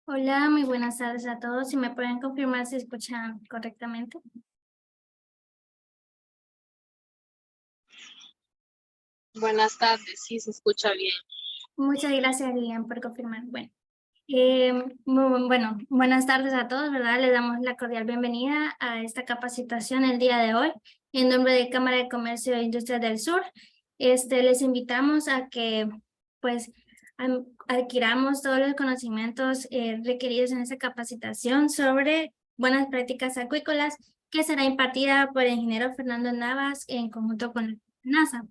Hola, muy buenas tardes a todos. Si me pueden confirmar si escuchan correctamente. Buenas tardes, sí se escucha bien. Muchas gracias, Lilian, por confirmar. Buenas tardes a todos, ¿verdad? Les damos la cordial bienvenida a esta capacitación el día de hoy. En nombre de Cámara de Comercio e Industria del Sur, les invitamos a que, pues, adquiramos todos los conocimientos requeridos en esta capacitación sobre buenas prácticas acuícolas que será impartida por el ingeniero Fernando Navas en conjunto con la NASA.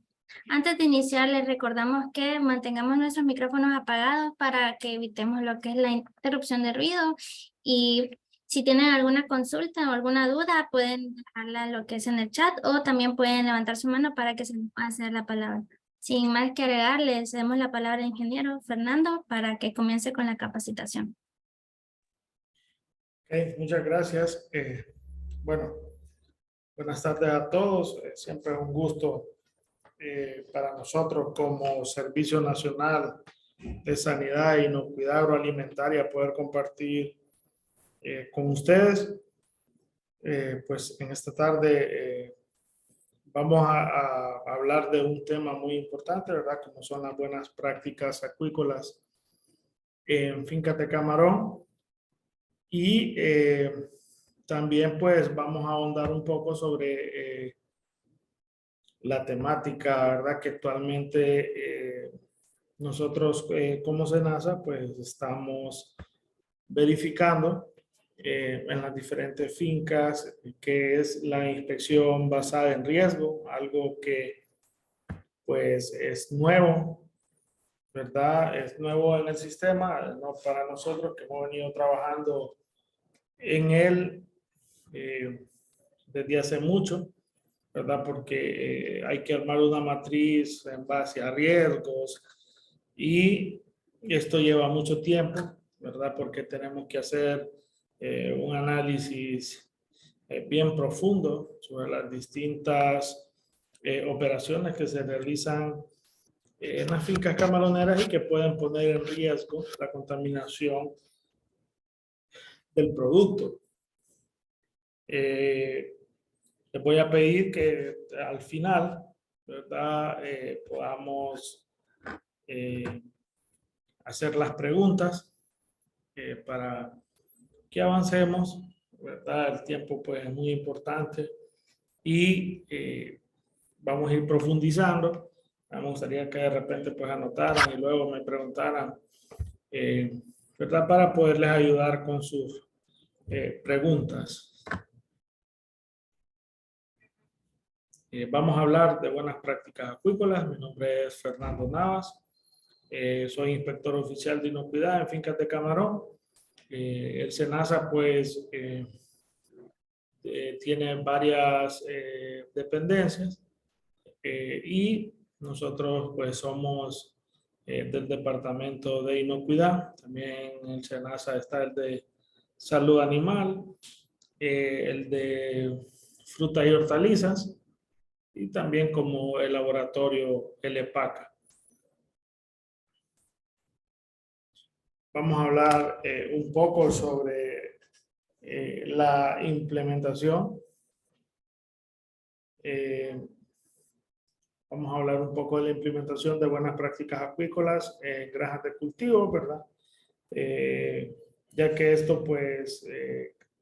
Antes de iniciar, les recordamos que mantengamos nuestros micrófonos apagados para que evitemos lo que es la interrupción de ruido. Y si tienen alguna consulta o alguna duda, pueden dejarla en lo que es en el chat o también pueden levantar su mano para que se les pueda hacer la palabra. Sin más que agregar, les damos la palabra al ingeniero Fernando para que comience con la capacitación. Muchas gracias. Bueno, buenas tardes a todos. Siempre es un gusto para nosotros como Servicio Nacional de Sanidad e Inocuidad Agroalimentaria poder compartir con ustedes. Pues en esta tarde vamos a hablar de un tema muy importante, ¿verdad? Como son las buenas prácticas acuícolas en fincas de camarón. Y también pues vamos a ahondar un poco sobre la temática, ¿verdad? Que actualmente nosotros como SENASA pues estamos verificando en las diferentes fincas, que es la inspección basada en riesgo, algo que pues es nuevo, ¿verdad? Es nuevo en el sistema, no para nosotros que hemos venido trabajando en él desde hace mucho, ¿verdad? Porque hay que armar una matriz en base a riesgos y esto lleva mucho tiempo, ¿verdad? Porque tenemos que hacer un análisis bien profundo sobre las distintas operaciones que se realizan en las fincas camaroneras y que pueden poner en riesgo la contaminación del producto. Les voy a pedir que al final, ¿verdad? Podamos hacer las preguntas para que avancemos, ¿verdad? El tiempo pues es muy importante y vamos a ir profundizando. Me gustaría que de repente pues anotaran y luego me preguntaran, ¿verdad? Para poderles ayudar con sus preguntas. Vamos a hablar de buenas prácticas acuícolas. Mi nombre es Fernando Navas. Soy inspector oficial de inocuidad en fincas de camarón. El SENASA pues tiene varias dependencias y nosotros pues somos del departamento de inocuidad. También en el SENASA está el de salud animal, el de frutas y hortalizas, y también como el laboratorio LEPACA. Vamos a hablar un poco sobre la implementación. Vamos a hablar un poco de la implementación de buenas prácticas acuícolas en granjas de cultivo, ¿verdad? Ya que esto pues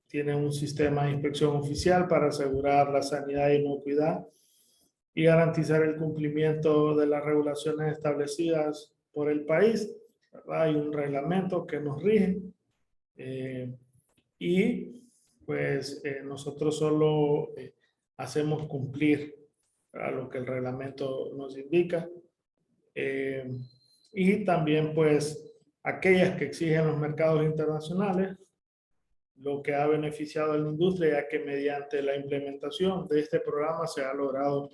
tiene un sistema de inspección oficial para asegurar la sanidad e inocuidad y garantizar el cumplimiento de las regulaciones establecidas por el país, ¿verdad? Hay un reglamento que nos rige y pues nosotros solo hacemos cumplir a lo que el reglamento nos indica y también pues aquellas que exigen los mercados internacionales, lo que ha beneficiado a la industria, ya que mediante la implementación de este programa se ha logrado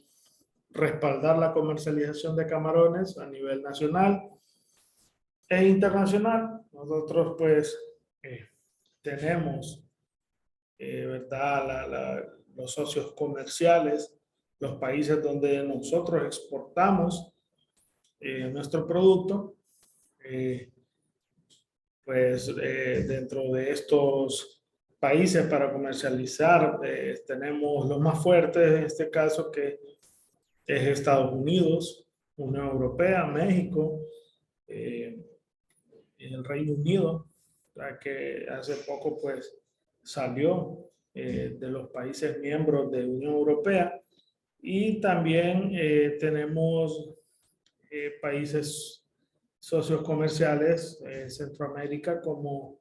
respaldar la comercialización de camarones a nivel nacional e internacional. Nosotros pues tenemos, ¿verdad? Los socios comerciales, los países donde nosotros exportamos nuestro producto. pues dentro de estos países para comercializar, tenemos los más fuertes en este caso, que es Estados Unidos, Unión Europea, México, el Reino Unido, ya que hace poco pues salió de los países miembros de Unión Europea. Y también tenemos países socios comerciales, Centroamérica, como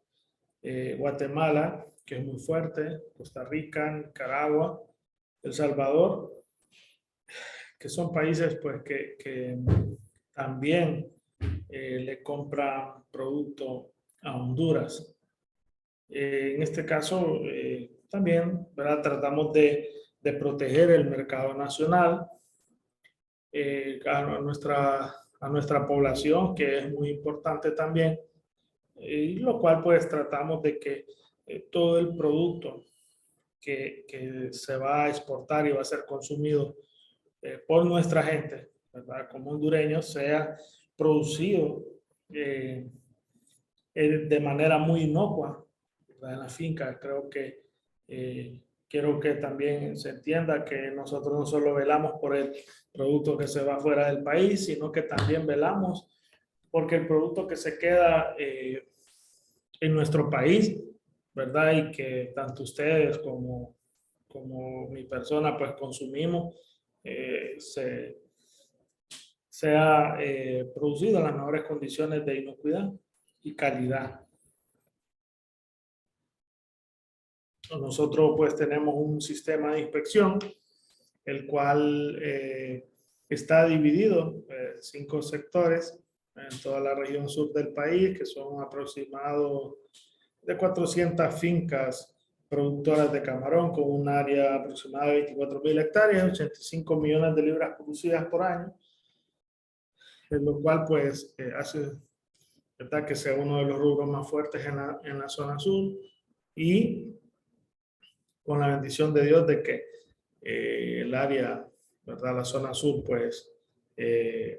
Guatemala, que es muy fuerte, Costa Rica, Nicaragua, El Salvador, que son países pues que también le compran producto a Honduras. En este caso, también, ¿verdad? Tratamos de proteger el mercado nacional, a nuestra población, que es muy importante también, y lo cual pues tratamos de que todo el producto que se va a exportar y va a ser consumido por nuestra gente, ¿verdad? Como hondureños, sea producido de manera muy inocua, ¿verdad? En la finca. Creo que quiero que también se entienda que nosotros no solo velamos por el producto que se va fuera del país, sino que también velamos porque el producto que se queda en nuestro país, ¿verdad? Y que tanto ustedes como mi persona pues consumimos, sea producido en las mejores condiciones de inocuidad y calidad. Nosotros pues tenemos un sistema de inspección, el cual está dividido en 5 sectores en toda la región sur del país, que son aproximados de 400 fincas productoras de camarón con un área aproximada de 24.000 hectáreas, 85 millones de libras producidas por año, en lo cual pues hace, ¿verdad?, que sea uno de los rubros más fuertes en la zona sur, y con la bendición de Dios de que el área, ¿verdad?, la zona sur pues es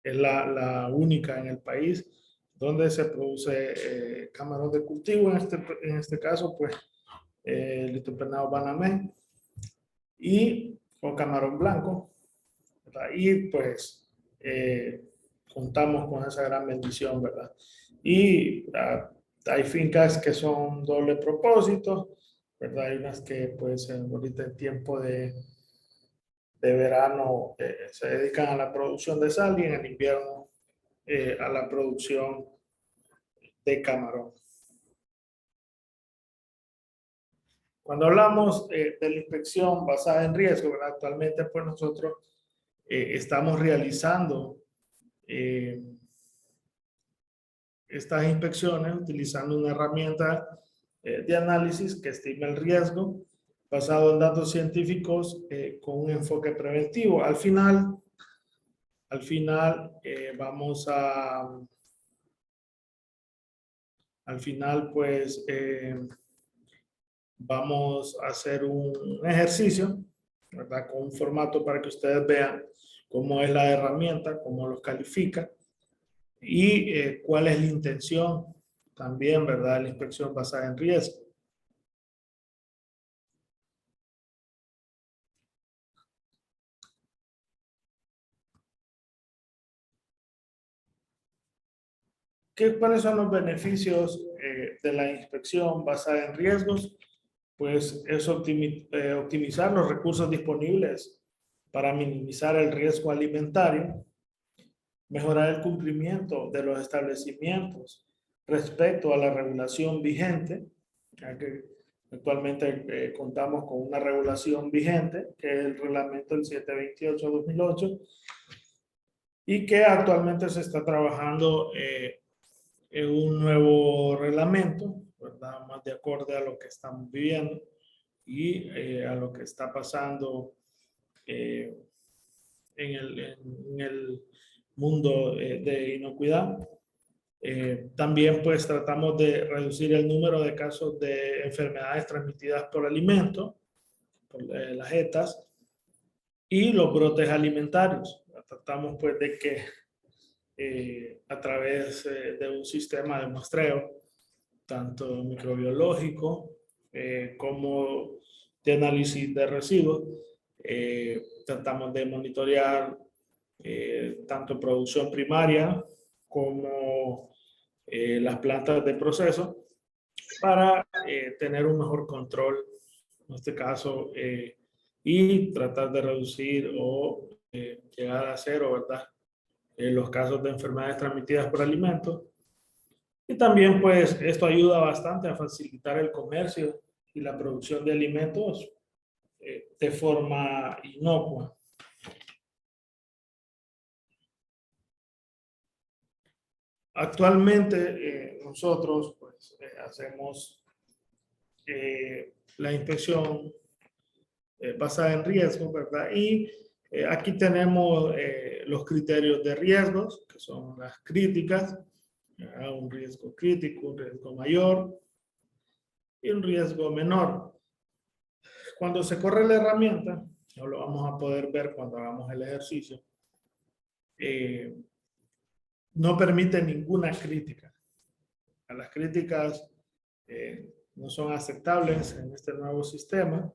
la única en el país donde se produce camarón de cultivo, en este caso pues Litopenao banamé y con camarón blanco, ¿verdad? Y pues contamos con esa gran bendición, ¿verdad? Y hay fincas que son doble propósito, ¿verdad? Hay unas que pues ahorita en tiempo de verano se dedican a la producción de sal y en el invierno a la producción de camarón. Cuando hablamos de la inspección basada en riesgo, ¿verdad? Actualmente pues nosotros estamos realizando estas inspecciones utilizando una herramienta de análisis que estima el riesgo basado en datos científicos con un enfoque preventivo. Al final pues vamos a hacer un ejercicio, ¿verdad?, con un formato para que ustedes vean cómo es la herramienta, cómo los califica y cuál es la intención también, ¿verdad?, la inspección basada en riesgo. ¿Cuáles son los beneficios de la inspección basada en riesgos? Pues es optimizar los recursos disponibles para minimizar el riesgo alimentario, mejorar el cumplimiento de los establecimientos respecto a la regulación vigente, ya que actualmente contamos con una regulación vigente, que es el reglamento del 728-2008, y que actualmente se está trabajando en un nuevo reglamento, ¿verdad?, más de acorde a lo que estamos viviendo y a lo que está pasando en el mundo de inocuidad. También pues tratamos de reducir el número de casos de enfermedades transmitidas por alimentos, por las ETAs, y los brotes alimentarios. Tratamos pues de que a través de un sistema de muestreo, tanto microbiológico como de análisis de residuos. Tratamos de monitorear tanto producción primaria como las plantas de proceso para tener un mejor control, en este caso, y tratar de reducir o llegar a cero, ¿verdad? Los casos de enfermedades transmitidas por alimentos. Y también, pues, esto ayuda bastante a facilitar el comercio y la producción de alimentos de forma inocua. Actualmente, nosotros, pues, hacemos la inspección basada en riesgo, ¿verdad? Y aquí tenemos los criterios de riesgos, que son las críticas, un riesgo crítico, un riesgo mayor y un riesgo menor. Cuando se corre la herramienta, no lo vamos a poder ver cuando hagamos el ejercicio, no permite ninguna crítica. Las críticas no son aceptables en este nuevo sistema.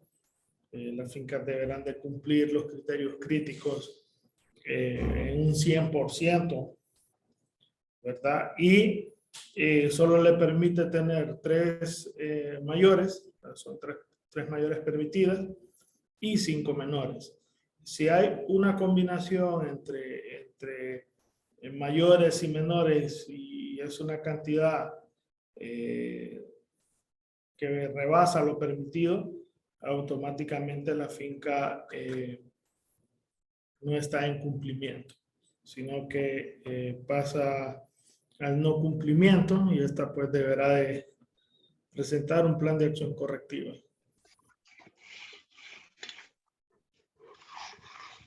Las fincas deberán de cumplir los criterios críticos en un 100%, ¿verdad? Y solo le permite tener 3 mayores, son 3 mayores permitidas y 5 menores. Si hay una combinación entre mayores y menores y es una cantidad que rebasa lo permitido, automáticamente la finca no está en cumplimiento, sino que pasa al no cumplimiento y esta pues deberá de presentar un plan de acción correctiva.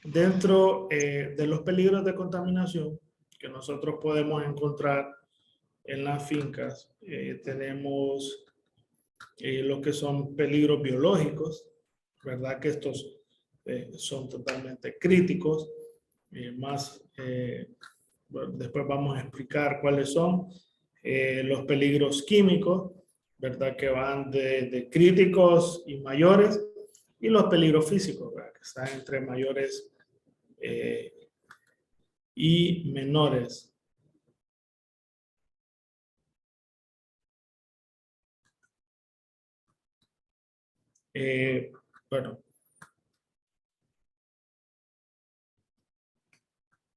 Dentro de los peligros de contaminación que nosotros podemos encontrar en las fincas, tenemos lo que son peligros biológicos, ¿verdad? Que estos son totalmente críticos. Después vamos a explicar cuáles son los peligros químicos, ¿verdad? Que van de críticos y mayores, y los peligros físicos, ¿verdad? Que están entre mayores y menores. Bueno,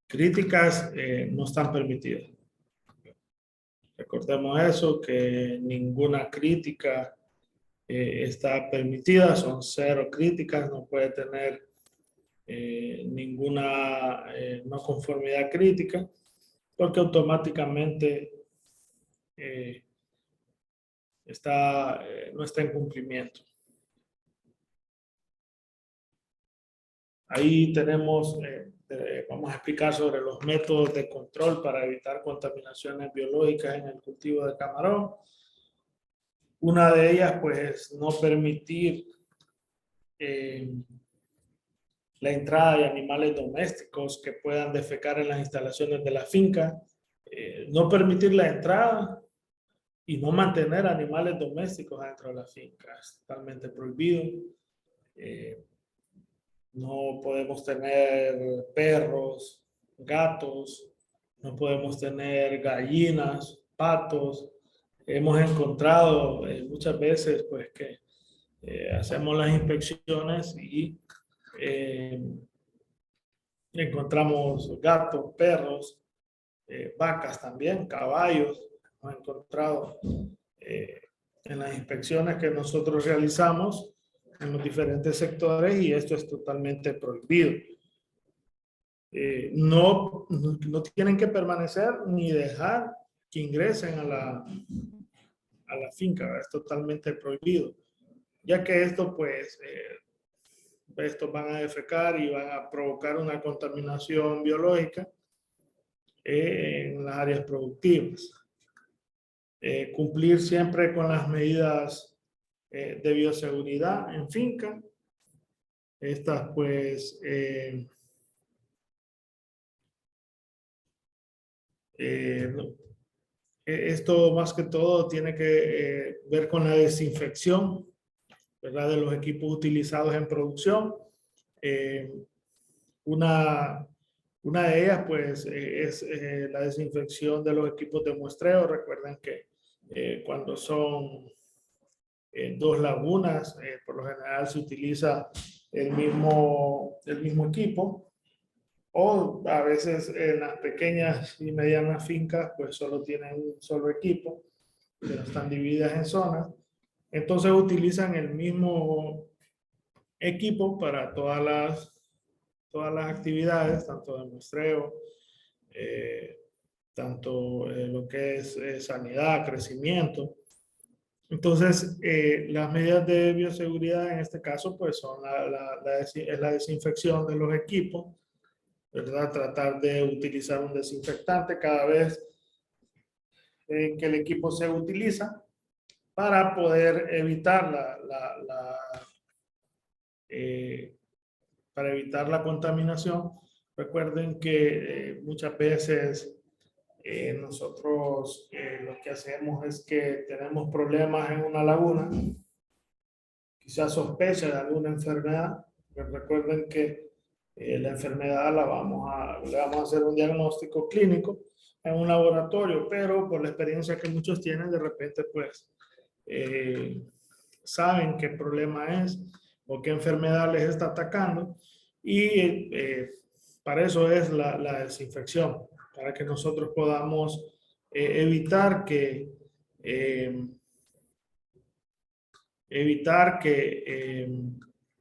críticas no están permitidas. Recordemos eso, que ninguna crítica está permitida, son 0 críticas, no puede tener ninguna no conformidad crítica, porque automáticamente no está en cumplimiento. Ahí tenemos, vamos a explicar sobre los métodos de control para evitar contaminaciones biológicas en el cultivo de camarón. Una de ellas, pues, no permitir la entrada de animales domésticos que puedan defecar en las instalaciones de la finca, no permitir la entrada y no mantener animales domésticos dentro de la finca. Es totalmente prohibido. No podemos tener perros, gatos, no podemos tener gallinas, patos. Hemos encontrado muchas veces pues que hacemos las inspecciones y encontramos gatos, perros, vacas también, caballos. Hemos encontrado en las inspecciones que nosotros realizamos en los diferentes sectores, y esto es totalmente prohibido. No tienen que permanecer ni dejar que ingresen a la finca, ¿verdad? Es totalmente prohibido, ya que esto pues estos van a defecar y van a provocar una contaminación biológica en las áreas productivas. Cumplir siempre con las medidas de bioseguridad en finca. Estas pues Esto más que todo tiene que ver con la desinfección, ¿verdad?, de los equipos utilizados en producción. Una de ellas, pues, es la desinfección de los equipos de muestreo. Recuerden que cuando son dos lagunas, por lo general se utiliza el mismo equipo, o a veces en las pequeñas y medianas fincas, pues solo tienen un solo equipo, pero están divididas en zonas. Entonces utilizan el mismo equipo para todas las actividades, tanto de muestreo, tanto lo que es sanidad, crecimiento. Entonces, las medidas de bioseguridad en este caso, pues son la desinfección de los equipos, ¿verdad? Tratar de utilizar un desinfectante cada vez que el equipo se utiliza para poder evitar para evitar la contaminación. Recuerden que muchas veces nosotros lo que hacemos es que tenemos problemas en una laguna, quizás sospecha de alguna enfermedad, pero recuerden que la enfermedad le vamos a hacer un diagnóstico clínico en un laboratorio, pero por la experiencia que muchos tienen, de repente pues saben qué problema es o qué enfermedad les está atacando, y para eso es la desinfección, para que nosotros podamos evitar que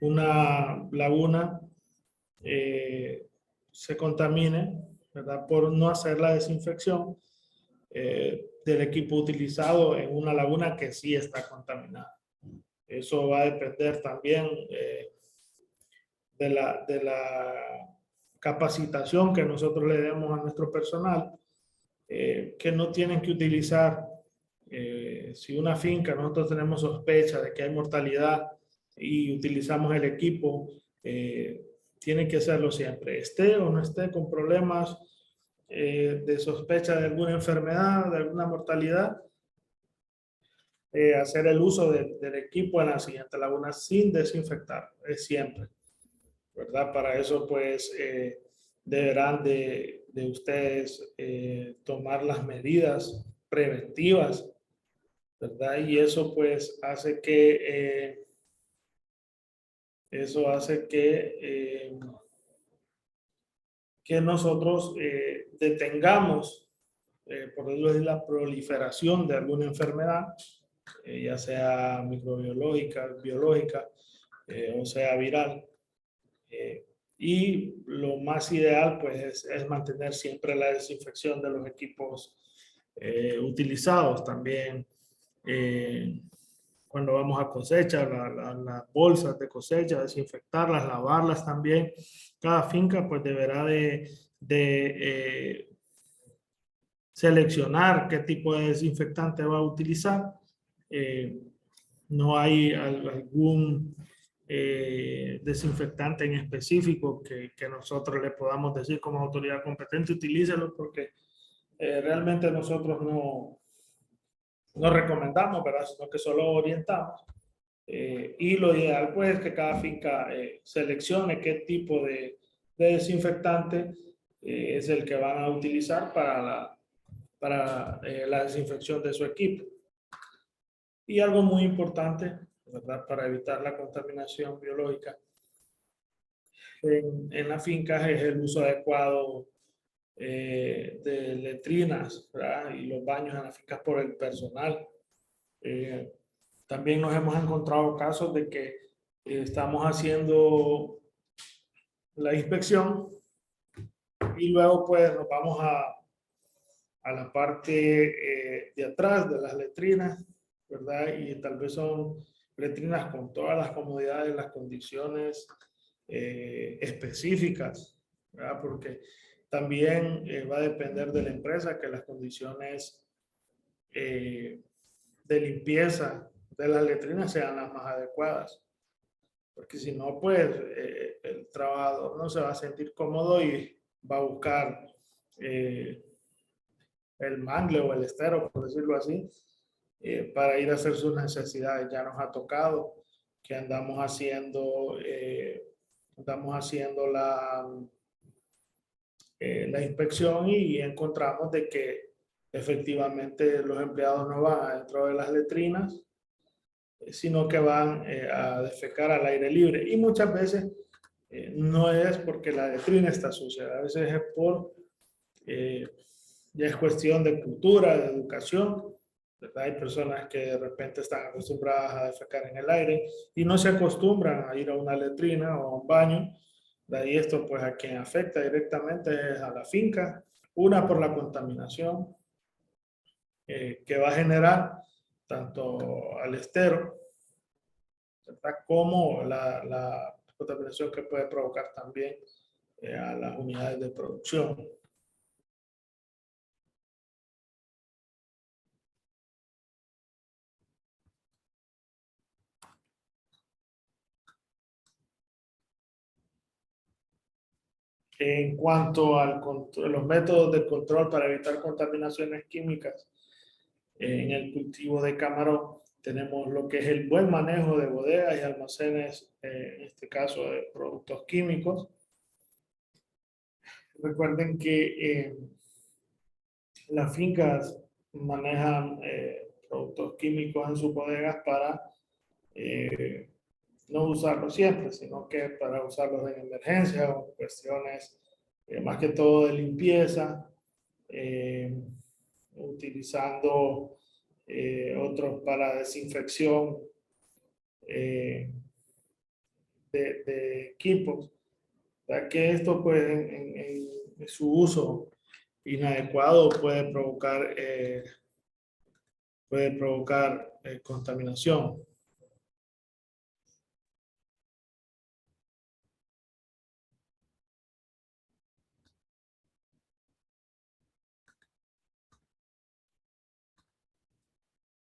una laguna se contamine, ¿verdad?, por no hacer la desinfección del equipo utilizado en una laguna que sí está contaminada. Eso va a depender también de la capacitación que nosotros le demos a nuestro personal, que no tienen que utilizar, si una finca nosotros tenemos sospecha de que hay mortalidad y utilizamos el equipo, tienen que hacerlo siempre, esté o no esté con problemas de sospecha de alguna enfermedad, de alguna mortalidad. Hacer el uso del equipo en la siguiente laguna sin desinfectar, siempre, ¿verdad? Para eso, pues, deberán de ustedes tomar las medidas preventivas, ¿verdad? Y eso, pues, hace que que nosotros detengamos, por decirlo así, la proliferación de alguna enfermedad, ya sea microbiológica, biológica, o sea viral. Y lo más ideal, pues, es mantener siempre la desinfección de los equipos utilizados. También cuando vamos a cosecha, las bolsas de cosecha, desinfectarlas, lavarlas también. Cada finca pues deberá de seleccionar qué tipo de desinfectante va a utilizar. No hay algún desinfectante en específico que nosotros le podamos decir como autoridad competente, utilícelo, porque realmente nosotros no recomendamos, ¿verdad?, sino que solo orientamos. Y lo ideal, pues, es que cada finca seleccione qué tipo de desinfectante es el que van a utilizar para la desinfección de su equipo. Y algo muy importante, ¿verdad?, para evitar la contaminación biológica en las fincas es el uso adecuado de letrinas, ¿verdad?, y los baños en las fincas por el personal. También nos hemos encontrado casos de que estamos haciendo la inspección y luego pues nos vamos a la parte de atrás de las letrinas, ¿verdad? Y tal vez son letrinas con todas las comodidades, las condiciones específicas, ¿verdad? Porque también va a depender de la empresa que las condiciones de limpieza de las letrinas sean las más adecuadas. Porque si no, pues el trabajador no se va a sentir cómodo y va a buscar el mangle o el estero, por decirlo así, para ir a hacer sus necesidades. Ya nos ha tocado que andamos haciendo la inspección y encontramos de que efectivamente los empleados no van adentro de las letrinas, sino que van a defecar al aire libre. Y muchas veces no es porque la letrina está sucia, a veces es por, ya es cuestión de cultura, de educación, ¿verdad? Hay personas que de repente están acostumbradas a defecar en el aire y no se acostumbran a ir a una letrina o a un baño. De ahí esto pues a quien afecta directamente es a la finca, una por la contaminación que va a generar tanto al estero, ¿verdad? Como la contaminación que puede provocar también a las unidades de producción. En cuanto a los métodos de control para evitar contaminaciones químicas en el cultivo de camarón, tenemos lo que es el buen manejo de bodegas y almacenes, en este caso de productos químicos. Recuerden que las fincas manejan productos químicos en sus bodegas para no usarlos siempre, sino que para usarlos en emergencia o cuestiones más que todo de limpieza, utilizando otros para desinfección de equipos, ya que esto pues en su uso inadecuado puede provocar contaminación.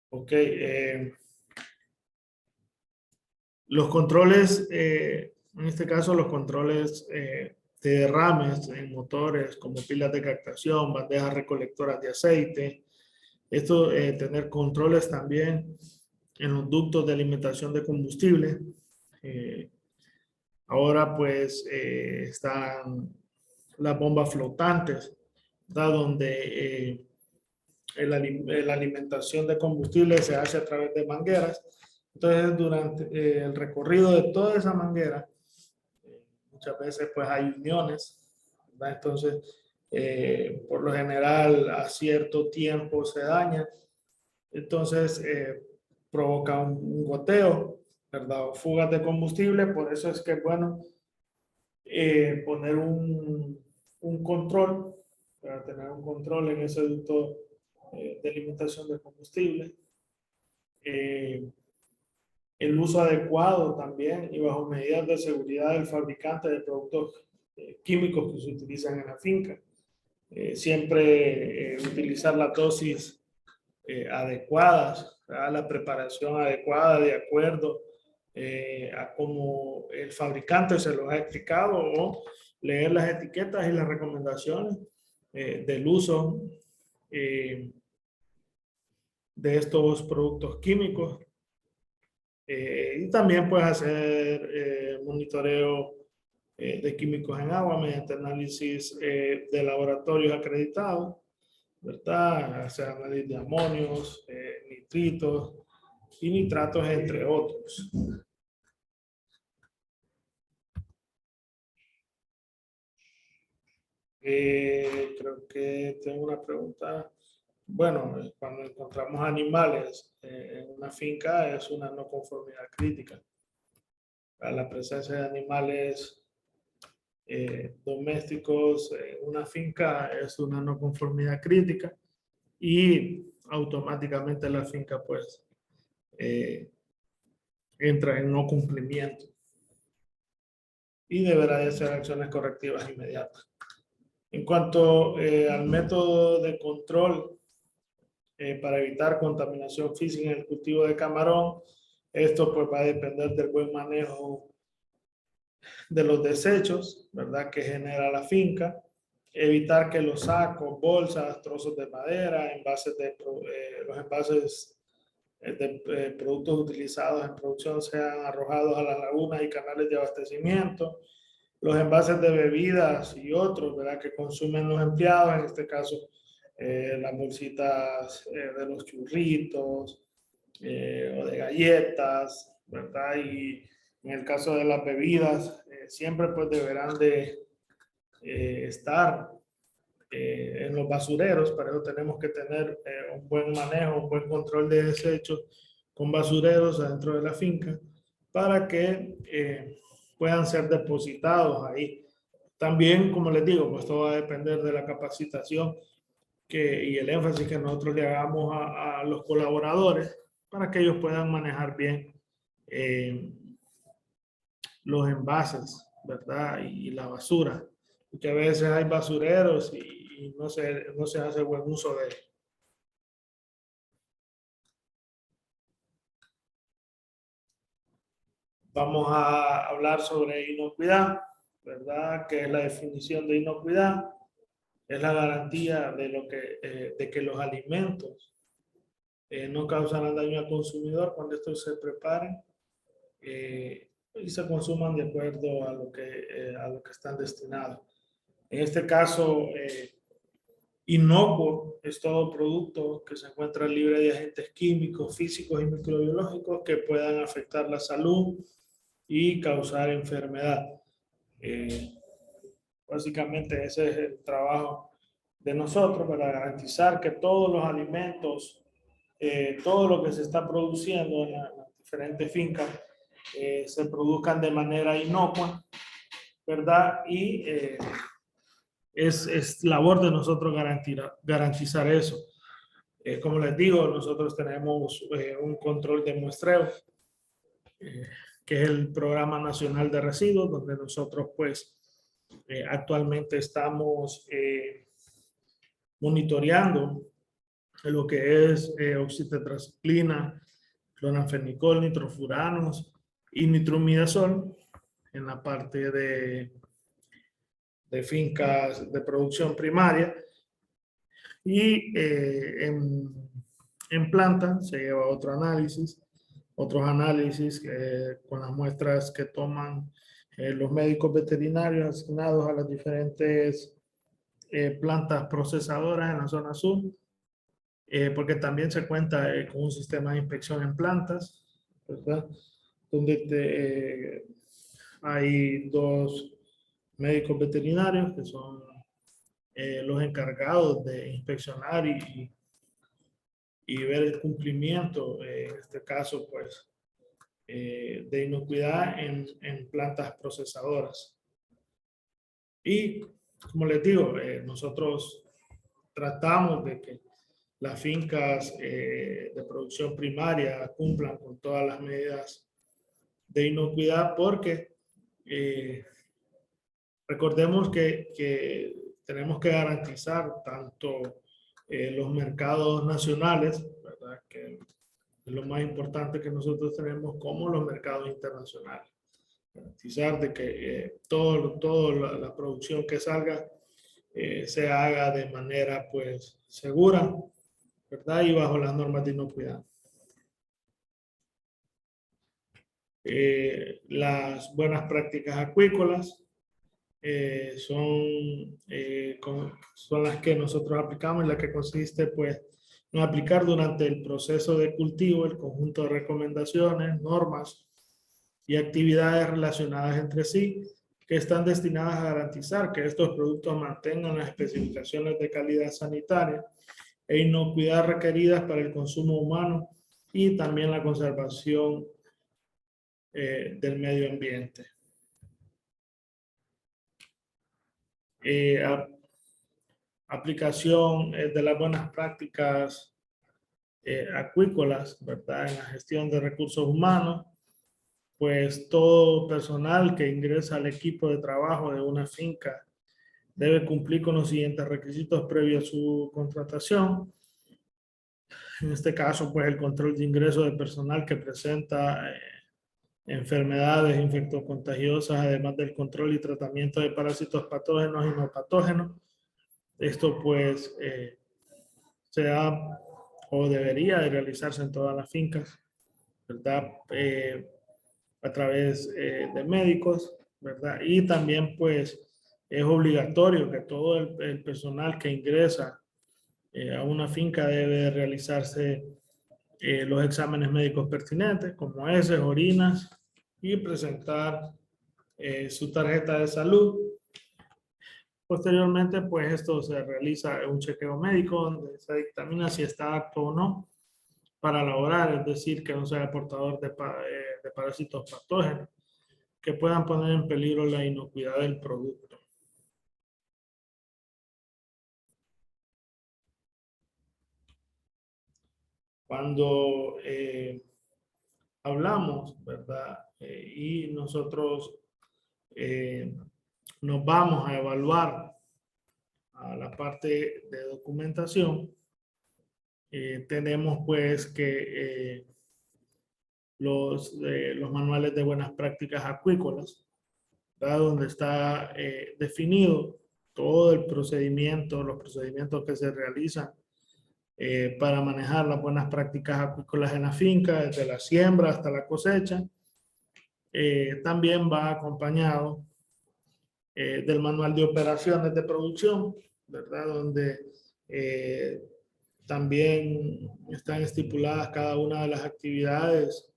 Ok, los controles, en este caso los controles de derrames en motores como pilas de captación, bandejas recolectoras de aceite, esto tener controles también en los ductos de alimentación de combustible. Ahora pues están las bombas flotantes, ¿verdad? Donde la alimentación de combustible se hace a través de mangueras. Entonces, durante el recorrido de toda esa manguera, muchas veces pues hay uniones, ¿verdad? Entonces, por lo general, a cierto tiempo se daña. Entonces, provoca un goteo, ¿verdad? O fugas de combustible. Por eso es que es bueno poner un control, para tener un control en ese ducto de alimentación de combustible. El uso adecuado también y bajo medidas de seguridad del fabricante de productos químicos que se utilizan en la finca. Siempre utilizar las dosis adecuadas, ¿verdad? La preparación adecuada de acuerdo a como el fabricante se los ha explicado, o leer las etiquetas y las recomendaciones del uso de estos productos químicos. Y también puedes hacer monitoreo de químicos en agua mediante análisis de laboratorios acreditados, ¿verdad? O sea, análisis de amonios, nitritos y nitratos, entre otros. Creo que tengo una pregunta. Bueno, cuando encontramos animales en una finca es una no conformidad crítica. La presencia de animales domésticos en una finca es una no conformidad crítica y automáticamente la finca pues entra en no cumplimiento y deberá de hacer acciones correctivas inmediatas. En cuanto al método de control para evitar contaminación física en el cultivo de camarón, esto pues va a depender del buen manejo de los desechos, ¿verdad? Que genera la finca. evitar que los sacos, bolsas, trozos de madera, los envases de productos utilizados en producción sean arrojados a las lagunas y canales de abastecimiento, los envases de bebidas y otros, ¿verdad?, que consumen los empleados, en este caso las bolsitas de los churritos o de galletas, ¿verdad? Y en el caso de las bebidas, siempre pues deberán de estar en los basureros. Para eso tenemos que tener un buen manejo, un buen control de desechos con basureros adentro de la finca para que puedan ser depositados ahí. También, como les digo, pues todo va a depender de la capacitación y el énfasis que nosotros le hagamos a los colaboradores para que ellos puedan manejar bien los envases, ¿verdad? Y la basura. Porque a veces hay basureros y no se hace buen uso de ellos. Vamos a hablar sobre inocuidad, ¿verdad? ¿Qué es la definición de inocuidad? Es la garantía de que los alimentos no causarán daño al consumidor cuando estos se preparen y se consuman de acuerdo a lo que están destinados. En este caso, inocuo es todo producto que se encuentra libre de agentes químicos, físicos y microbiológicos que puedan afectar la salud y causar enfermedad. Básicamente ese es el trabajo de nosotros para garantizar que todos los alimentos, todo lo que se está produciendo en las diferentes fincas, se produzcan de manera inocua, ¿verdad? Y es labor de nosotros garantizar eso. Como les digo, nosotros tenemos un control de muestreo, que es el Programa Nacional de Residuos, donde nosotros pues actualmente estamos monitoreando lo que es oxitetracyclina, clorafenicol, nitrofuranos y nitromidazol en la parte de fincas de producción primaria. Y en planta se lleva otros análisis con las muestras que toman los médicos veterinarios asignados a las diferentes plantas procesadoras en la zona sur, porque también se cuenta con un sistema de inspección en plantas, ¿verdad? Donde hay 2 médicos veterinarios que son los encargados de inspeccionar y ver el cumplimiento, en este caso, pues, de inocuidad en plantas procesadoras. Y, como les digo, nosotros tratamos de que las fincas de producción primaria cumplan con todas las medidas de inocuidad porque recordemos que tenemos que garantizar tanto los mercados nacionales, ¿verdad?, que es lo más importante que nosotros tenemos, como los mercados internacionales. Garantizar de que toda la producción que salga se haga de manera pues segura, ¿verdad?, y bajo las normas de inocuidad. Las buenas prácticas acuícolas son las que nosotros aplicamos, y la que consiste pues en aplicar durante el proceso de cultivo el conjunto de recomendaciones, normas y actividades relacionadas entre sí que están destinadas a garantizar que estos productos mantengan las especificaciones de calidad sanitaria e inocuidad requeridas para el consumo humano y también la conservación del medio ambiente. Aplicación de las buenas prácticas acuícolas, ¿verdad?, en la gestión de recursos humanos. Pues todo personal que ingresa al equipo de trabajo de una finca debe cumplir con los siguientes requisitos previos a su contratación. En este caso, pues el control de ingreso de personal que presenta enfermedades infectocontagiosas, además del control y tratamiento de parásitos patógenos y no patógenos, Esto pues se ha o debería de realizarse en todas las fincas, ¿verdad? A través de médicos, ¿verdad? Y también pues es obligatorio que todo el personal que ingresa a una finca debe realizarse los exámenes médicos pertinentes, como heces, orinas, y presentar su tarjeta de salud. Posteriormente, pues esto se realiza un chequeo médico donde se dictamina si está apto o no para laborar, es decir, que no sea portador de parásitos patógenos que puedan poner en peligro la inocuidad del producto. Cuando hablamos, ¿verdad? Y nosotros nos vamos a evaluar a la parte de documentación, tenemos pues que los manuales de buenas prácticas acuícolas, ¿verdad? Donde está definido todo el procedimiento, los procedimientos que se realizan para manejar las buenas prácticas acuícolas en la finca, desde la siembra hasta la cosecha. También va acompañado del manual de operaciones de producción, ¿verdad? Donde también están estipuladas cada una de las actividades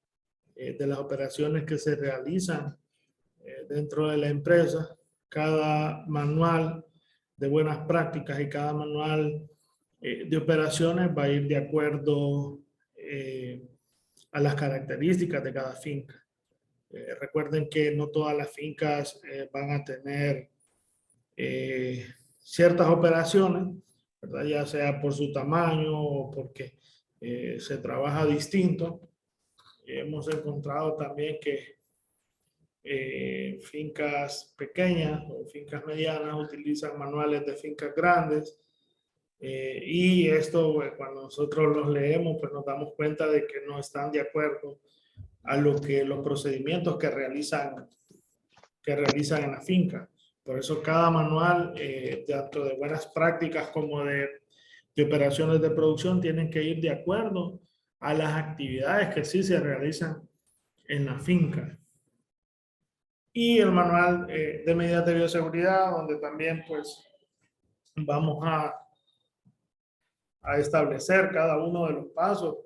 de las operaciones que se realizan dentro de la empresa. Cada manual de buenas prácticas y cada manual de operaciones va a ir de acuerdo a las características de cada finca. Recuerden que no todas las fincas van a tener ciertas operaciones, ¿verdad? Ya sea por su tamaño o porque se trabaja distinto. Hemos encontrado también que fincas pequeñas o fincas medianas utilizan manuales de fincas grandes. Y esto, cuando nosotros los leemos, pues nos damos cuenta de que no están de acuerdo a lo que los procedimientos que realizan en la finca. Por eso cada manual, tanto de buenas prácticas como de operaciones de producción, tienen que ir de acuerdo a las actividades que sí se realizan en la finca. Y el manual de medidas de bioseguridad, donde también pues vamos a establecer cada uno de los pasos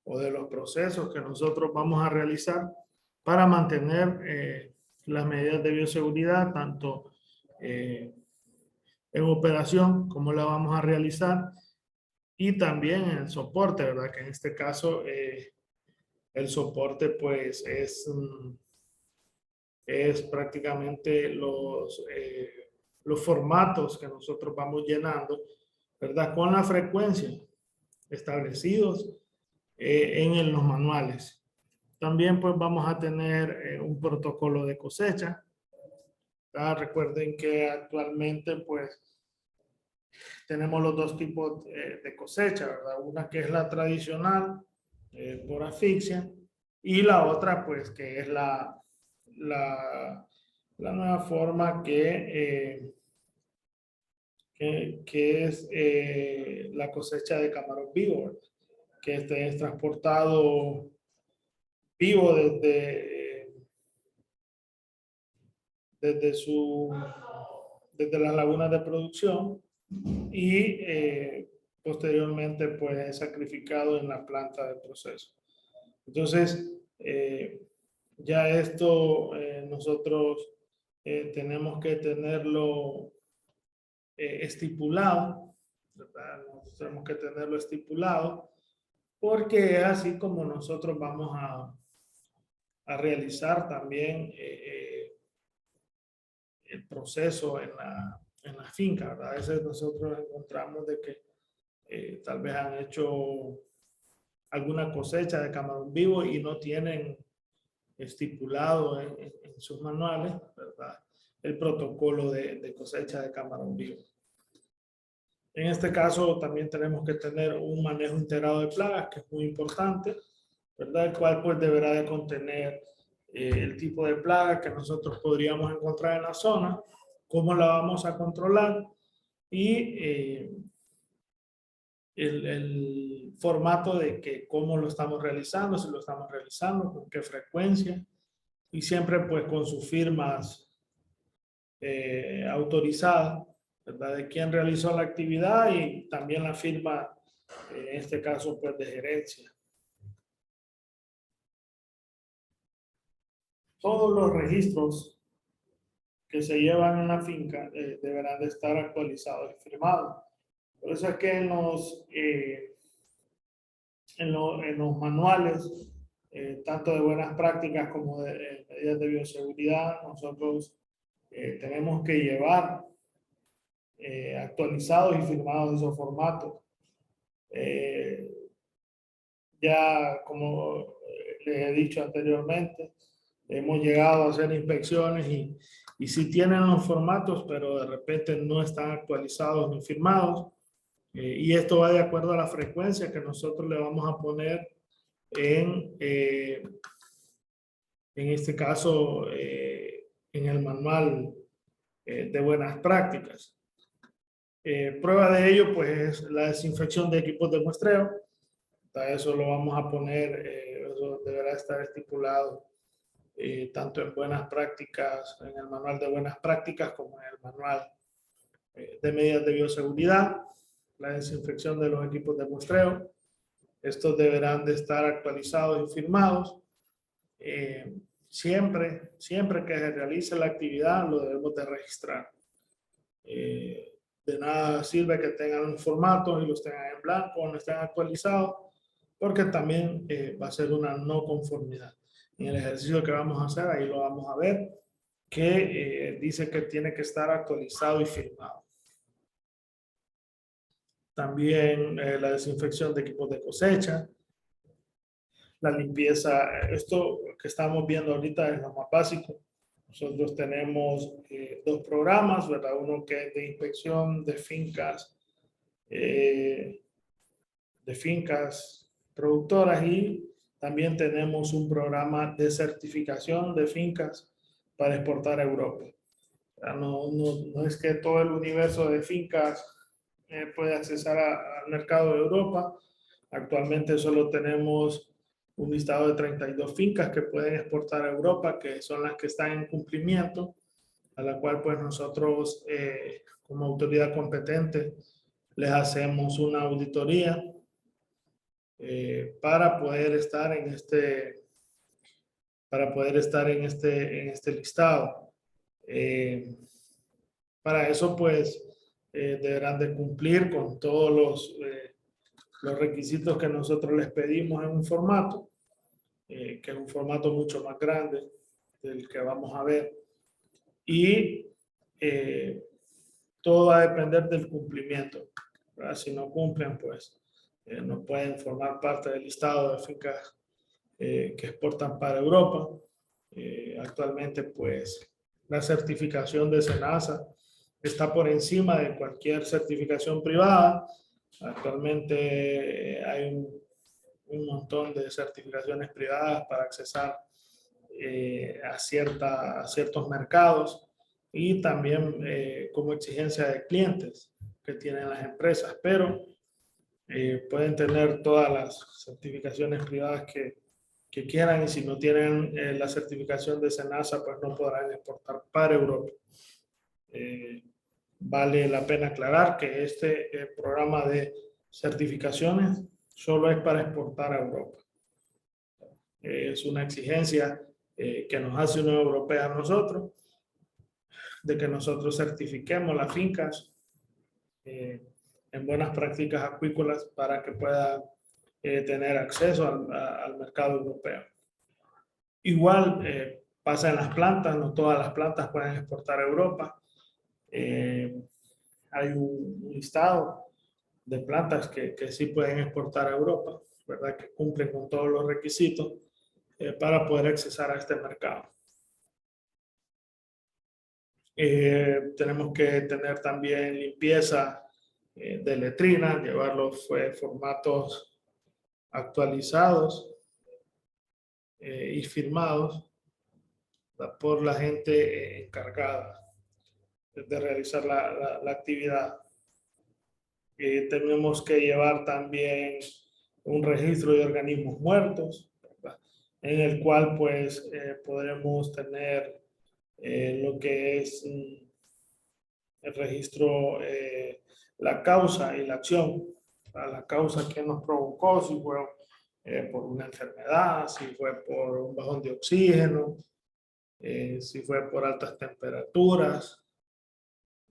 o de los procesos que nosotros vamos a realizar para mantener las medidas de bioseguridad, tanto en operación, como la vamos a realizar, y también en el soporte, ¿verdad? Que en este caso el soporte pues es prácticamente los formatos que nosotros vamos llenando, ¿verdad? Con la frecuencia establecidos en los manuales. También pues vamos a tener un protocolo de cosecha. Recuerden que actualmente pues tenemos los dos tipos de cosecha, ¿verdad? Una que es la tradicional por asfixia y la otra pues que es la nueva forma que es la cosecha de camarón vivo, ¿verdad? Que este es transportado vivo desde las lagunas de producción y posteriormente pues es sacrificado en la planta de proceso. Entonces, ya esto nosotros tenemos que tenerlo estipulado, ¿verdad? Tenemos que tenerlo estipulado porque es así como nosotros vamos a realizar también el proceso en la finca, ¿verdad? A veces nosotros encontramos de que tal vez han hecho alguna cosecha de camarón vivo y no tienen estipulado en sus manuales, ¿verdad? El protocolo de cosecha de camarón vivo. En este caso también tenemos que tener un manejo integrado de plagas, que es muy importante, ¿verdad? El cual pues deberá de contener el tipo de plaga que nosotros podríamos encontrar en la zona, cómo la vamos a controlar y el formato de que cómo lo estamos realizando, si lo estamos realizando, con qué frecuencia, y siempre pues con sus firmas autorizadas, ¿verdad? De quién realizó la actividad y también la firma, en este caso pues de gerencia. Todos los registros que se llevan en la finca deberán de estar actualizados y firmados. Por eso es que en los manuales, tanto de buenas prácticas como de medidas de bioseguridad, nosotros tenemos que llevar actualizados y firmados esos formatos. Ya como les he dicho anteriormente, hemos llegado a hacer inspecciones y sí tienen los formatos, pero de repente no están actualizados ni firmados. Y esto va de acuerdo a la frecuencia que nosotros le vamos a poner en este caso, en el manual de buenas prácticas. Prueba de ello, pues, es la desinfección de equipos de muestreo. Eso lo vamos a poner, eso deberá estar estipulado tanto en buenas prácticas, en el manual de buenas prácticas, como en el manual de medidas de bioseguridad. La desinfección de los equipos de muestreo. Estos deberán de estar actualizados y firmados. Siempre que se realice la actividad, lo debemos de registrar. De nada sirve que tengan un formato y los tengan en blanco o no estén actualizados, porque también va a ser una no conformidad. En el ejercicio que vamos a hacer, ahí lo vamos a ver, que dice que tiene que estar actualizado y firmado. También la desinfección de equipos de cosecha, la limpieza. Esto que estamos viendo ahorita es lo más básico. Nosotros tenemos dos programas, ¿verdad? Uno que es de inspección de fincas productoras, y también tenemos un programa de certificación de fincas para exportar a Europa. No es que todo el universo de fincas puede accesar al mercado de Europa. Actualmente solo tenemos un listado de 32 fincas que pueden exportar a Europa, que son las que están en cumplimiento, a la cual pues nosotros como autoridad competente les hacemos una auditoría para poder estar en este listado. Para eso pues deberán de cumplir con todos los requisitos que nosotros les pedimos en un formato, que es un formato mucho más grande del que vamos a ver, y todo va a depender del cumplimiento, ¿verdad? Si no cumplen, pues no pueden formar parte del listado de fincas que exportan para Europa. Actualmente, pues, la certificación de SENASA está por encima de cualquier certificación privada. Actualmente hay un montón de certificaciones privadas para accesar a ciertos mercados, y también como exigencia de clientes que tienen las empresas, pero pueden tener todas las certificaciones privadas que quieran, y si no tienen la certificación de SENASA, pues no podrán exportar para Europa. Vale la pena aclarar que este programa de certificaciones solo es para exportar a Europa. Es una exigencia que nos hace Unión Europea a nosotros, de que nosotros certifiquemos las fincas en buenas prácticas acuícolas para que puedan tener acceso al mercado europeo. Igual pasa en las plantas, no todas las plantas pueden exportar a Europa. Hay un listado de plantas que sí pueden exportar a Europa, ¿verdad? Que cumplen con todos los requisitos para poder accesar a este mercado. Tenemos que tener también limpieza de letrina, llevar los formatos actualizados y firmados por la gente encargada de realizar la actividad. Tenemos que llevar también un registro de organismos muertos, ¿verdad? En el cual pues podremos tener lo que es el registro, la causa y la acción. La causa que nos provocó, si fue por una enfermedad, si fue por un bajón de oxígeno, si fue por altas temperaturas.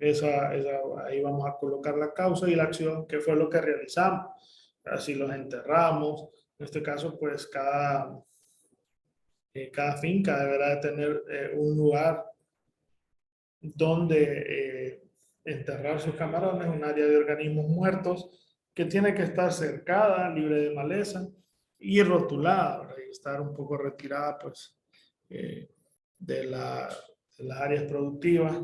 Ahí vamos a colocar la causa y la acción, que fue lo que realizamos. Así los enterramos. En este caso, pues cada finca deberá de tener un lugar donde enterrar sus camarones, un área de organismos muertos que tiene que estar cercada, libre de maleza y rotulada, ¿verdad? Y estar un poco retirada, pues, de las áreas productivas,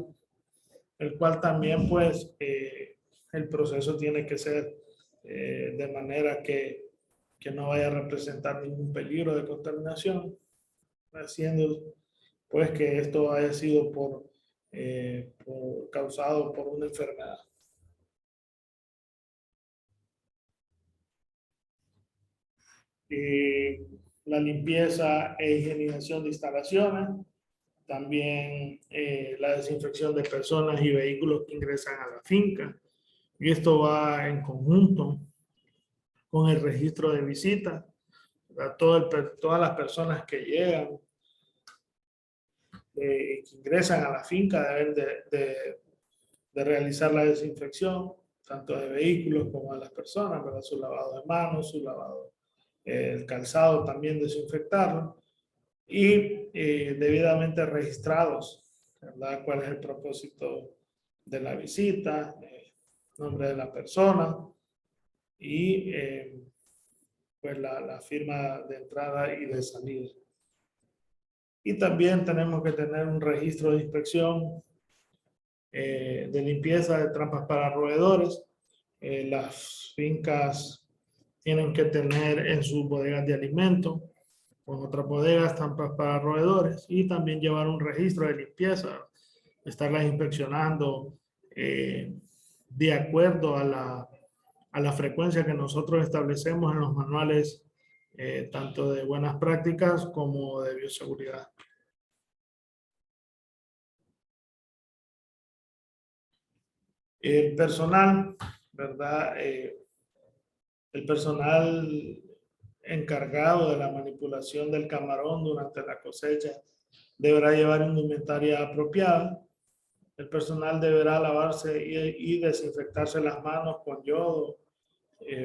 el cual también, pues, el proceso tiene que ser de manera que no vaya a representar ningún peligro de contaminación, haciendo, pues, que esto haya sido causado por una enfermedad. La limpieza e higienización de instalaciones, también la desinfección de personas y vehículos que ingresan a la finca. Y esto va en conjunto con el registro de visitas. Todas las personas que llegan, que ingresan a la finca, deben de realizar la desinfección, tanto de vehículos como de las personas, ¿verdad? Su lavado de manos, su lavado, el calzado también desinfectarlo, y debidamente registrados, ¿verdad? ¿Cuál es el propósito de la visita? Nombre de la persona y pues la firma de entrada y de salida. Y también tenemos que tener un registro de inspección, de limpieza de trampas para roedores. Las fincas tienen que tener en sus bodegas de alimentos, con otras bodegas, trampas para roedores, y también llevar un registro de limpieza, estarlas inspeccionando de acuerdo a la frecuencia que nosotros establecemos en los manuales, tanto de buenas prácticas como de bioseguridad. El personal, ¿verdad? El personal encargado de la manipulación del camarón durante la cosecha deberá llevar indumentaria apropiada. El personal deberá lavarse y desinfectarse las manos con yodo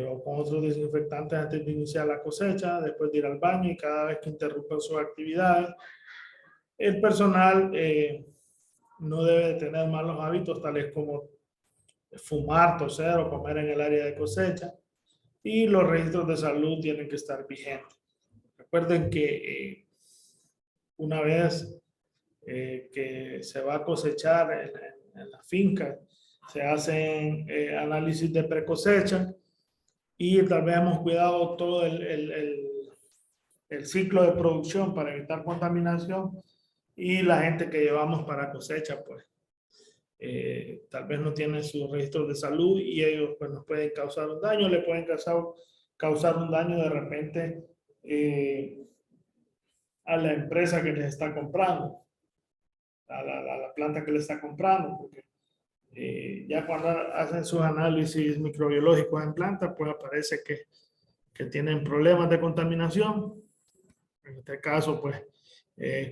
o con otros desinfectantes antes de iniciar la cosecha, después de ir al baño y cada vez que interrumpan sus actividades. El personal no debe de tener malos hábitos tales como fumar, toser o comer en el área de cosecha, y los registros de salud tienen que estar vigentes. Recuerden que una vez que se va a cosechar en la finca, se hacen análisis de precosecha y tal vez hemos cuidado todo el ciclo de producción para evitar contaminación, y la gente que llevamos para cosecha, pues tal vez no tienen sus registros de salud y ellos pues nos pueden causar un daño, le pueden causar un daño de repente a la empresa que les está comprando, a la planta que le está comprando, porque ya cuando hacen sus análisis microbiológicos en planta, pues aparece que tienen problemas de contaminación, en este caso pues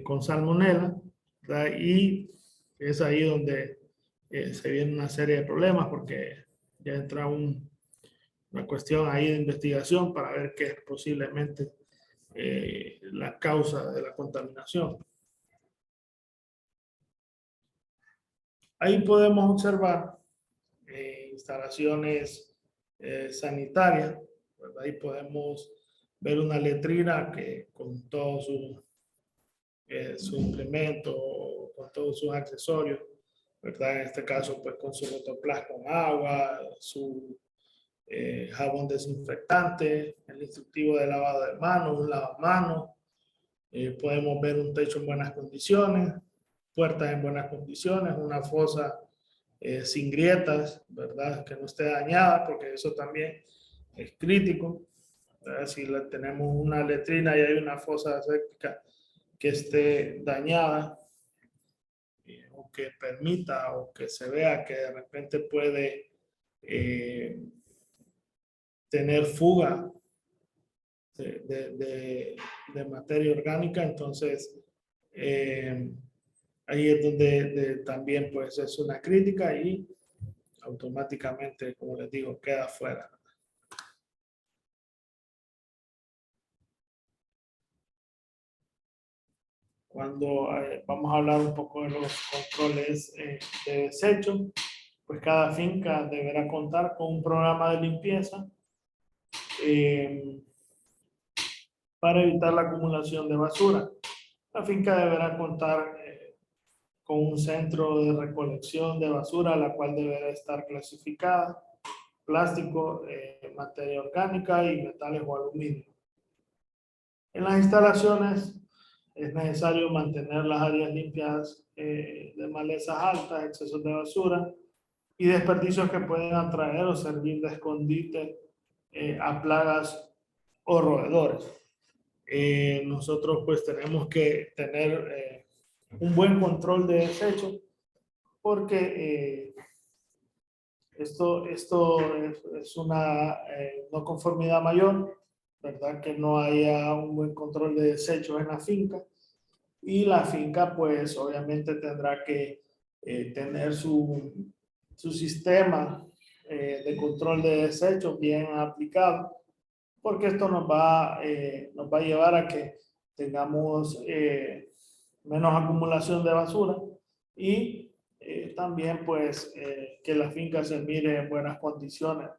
con salmonela, ¿verdad? Y es ahí donde se viene una serie de problemas, porque ya entra una cuestión ahí de investigación para ver qué es posiblemente la causa de la contaminación. Ahí podemos observar instalaciones sanitarias, ¿verdad? Ahí podemos ver una letrina que con todos sus implementos, con todos sus accesorios, ¿verdad? En este caso, pues con su rotoplas con agua, su jabón desinfectante, el instructivo de lavado de manos, un lavamanos. Podemos ver un techo en buenas condiciones, puertas en buenas condiciones, una fosa sin grietas, ¿verdad? Que no esté dañada, porque eso también es crítico. Si tenemos una letrina y hay una fosa séptica que esté dañada, o que permita o que se vea que de repente puede tener fuga de materia orgánica, entonces ahí es donde también pues es una crítica y automáticamente, como les digo, queda fuera. Cuando vamos a hablar un poco de los controles de desecho, pues cada finca deberá contar con un programa de limpieza para evitar la acumulación de basura. La finca deberá contar con un centro de recolección de basura, la cual deberá estar clasificada: plástico, materia orgánica y metales o aluminio. En las instalaciones es necesario mantener las áreas limpias de malezas altas, excesos de basura y desperdicios que pueden atraer o servir de escondite a plagas o roedores. Nosotros pues tenemos que tener un buen control de desecho, porque esto es una no conformidad mayor, ¿verdad? Que no haya un buen control de desechos en la finca, y la finca pues obviamente tendrá que tener su sistema de control de desechos bien aplicado, porque esto nos va a llevar a que tengamos menos acumulación de basura y también pues que la finca se mire en buenas condiciones.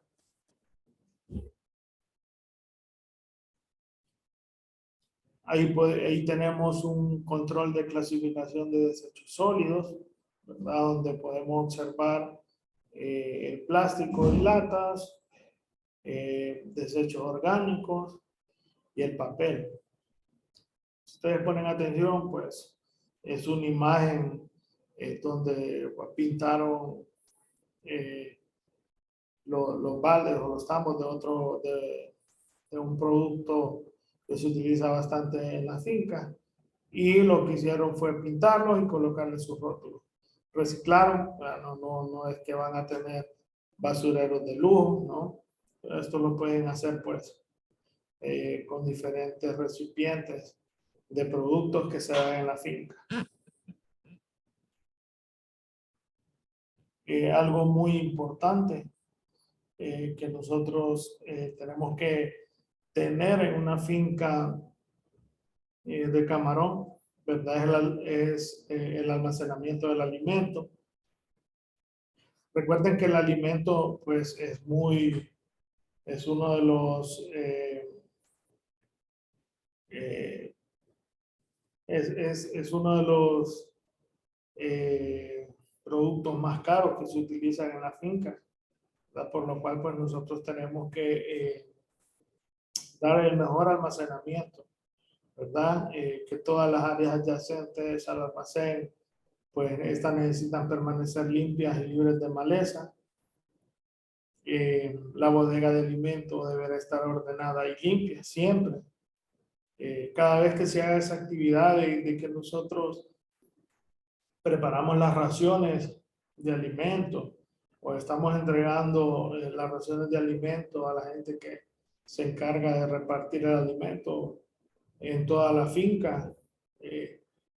Ahí tenemos un control de clasificación de desechos sólidos, ¿verdad? Donde podemos observar el plástico y latas, desechos orgánicos y el papel. Si ustedes ponen atención, pues es una imagen donde pintaron los baldes o los tambos de un producto que se utiliza bastante en la finca, y lo que hicieron fue pintarlos y colocarle sus rótulos. Reciclaron, no es que van a tener basureros de lujo, ¿no? Esto lo pueden hacer pues con diferentes recipientes de productos que se dan en la finca. Algo muy importante que nosotros tenemos que tener en una finca de camarón, ¿verdad? Es el almacenamiento del alimento. Recuerden que el alimento pues es uno de los es uno de los productos más caros que se utilizan en la finca, ¿verdad? Por lo cual pues nosotros tenemos que dar el mejor almacenamiento, ¿verdad? Que todas las áreas adyacentes al almacén pues estas necesitan permanecer limpias y libres de maleza. La bodega de alimentos deberá estar ordenada y limpia siempre. Cada vez que se haga esa actividad de que nosotros preparamos las raciones de alimentos o estamos entregando las raciones de alimentos a la gente que se encarga de repartir el alimento en toda la finca,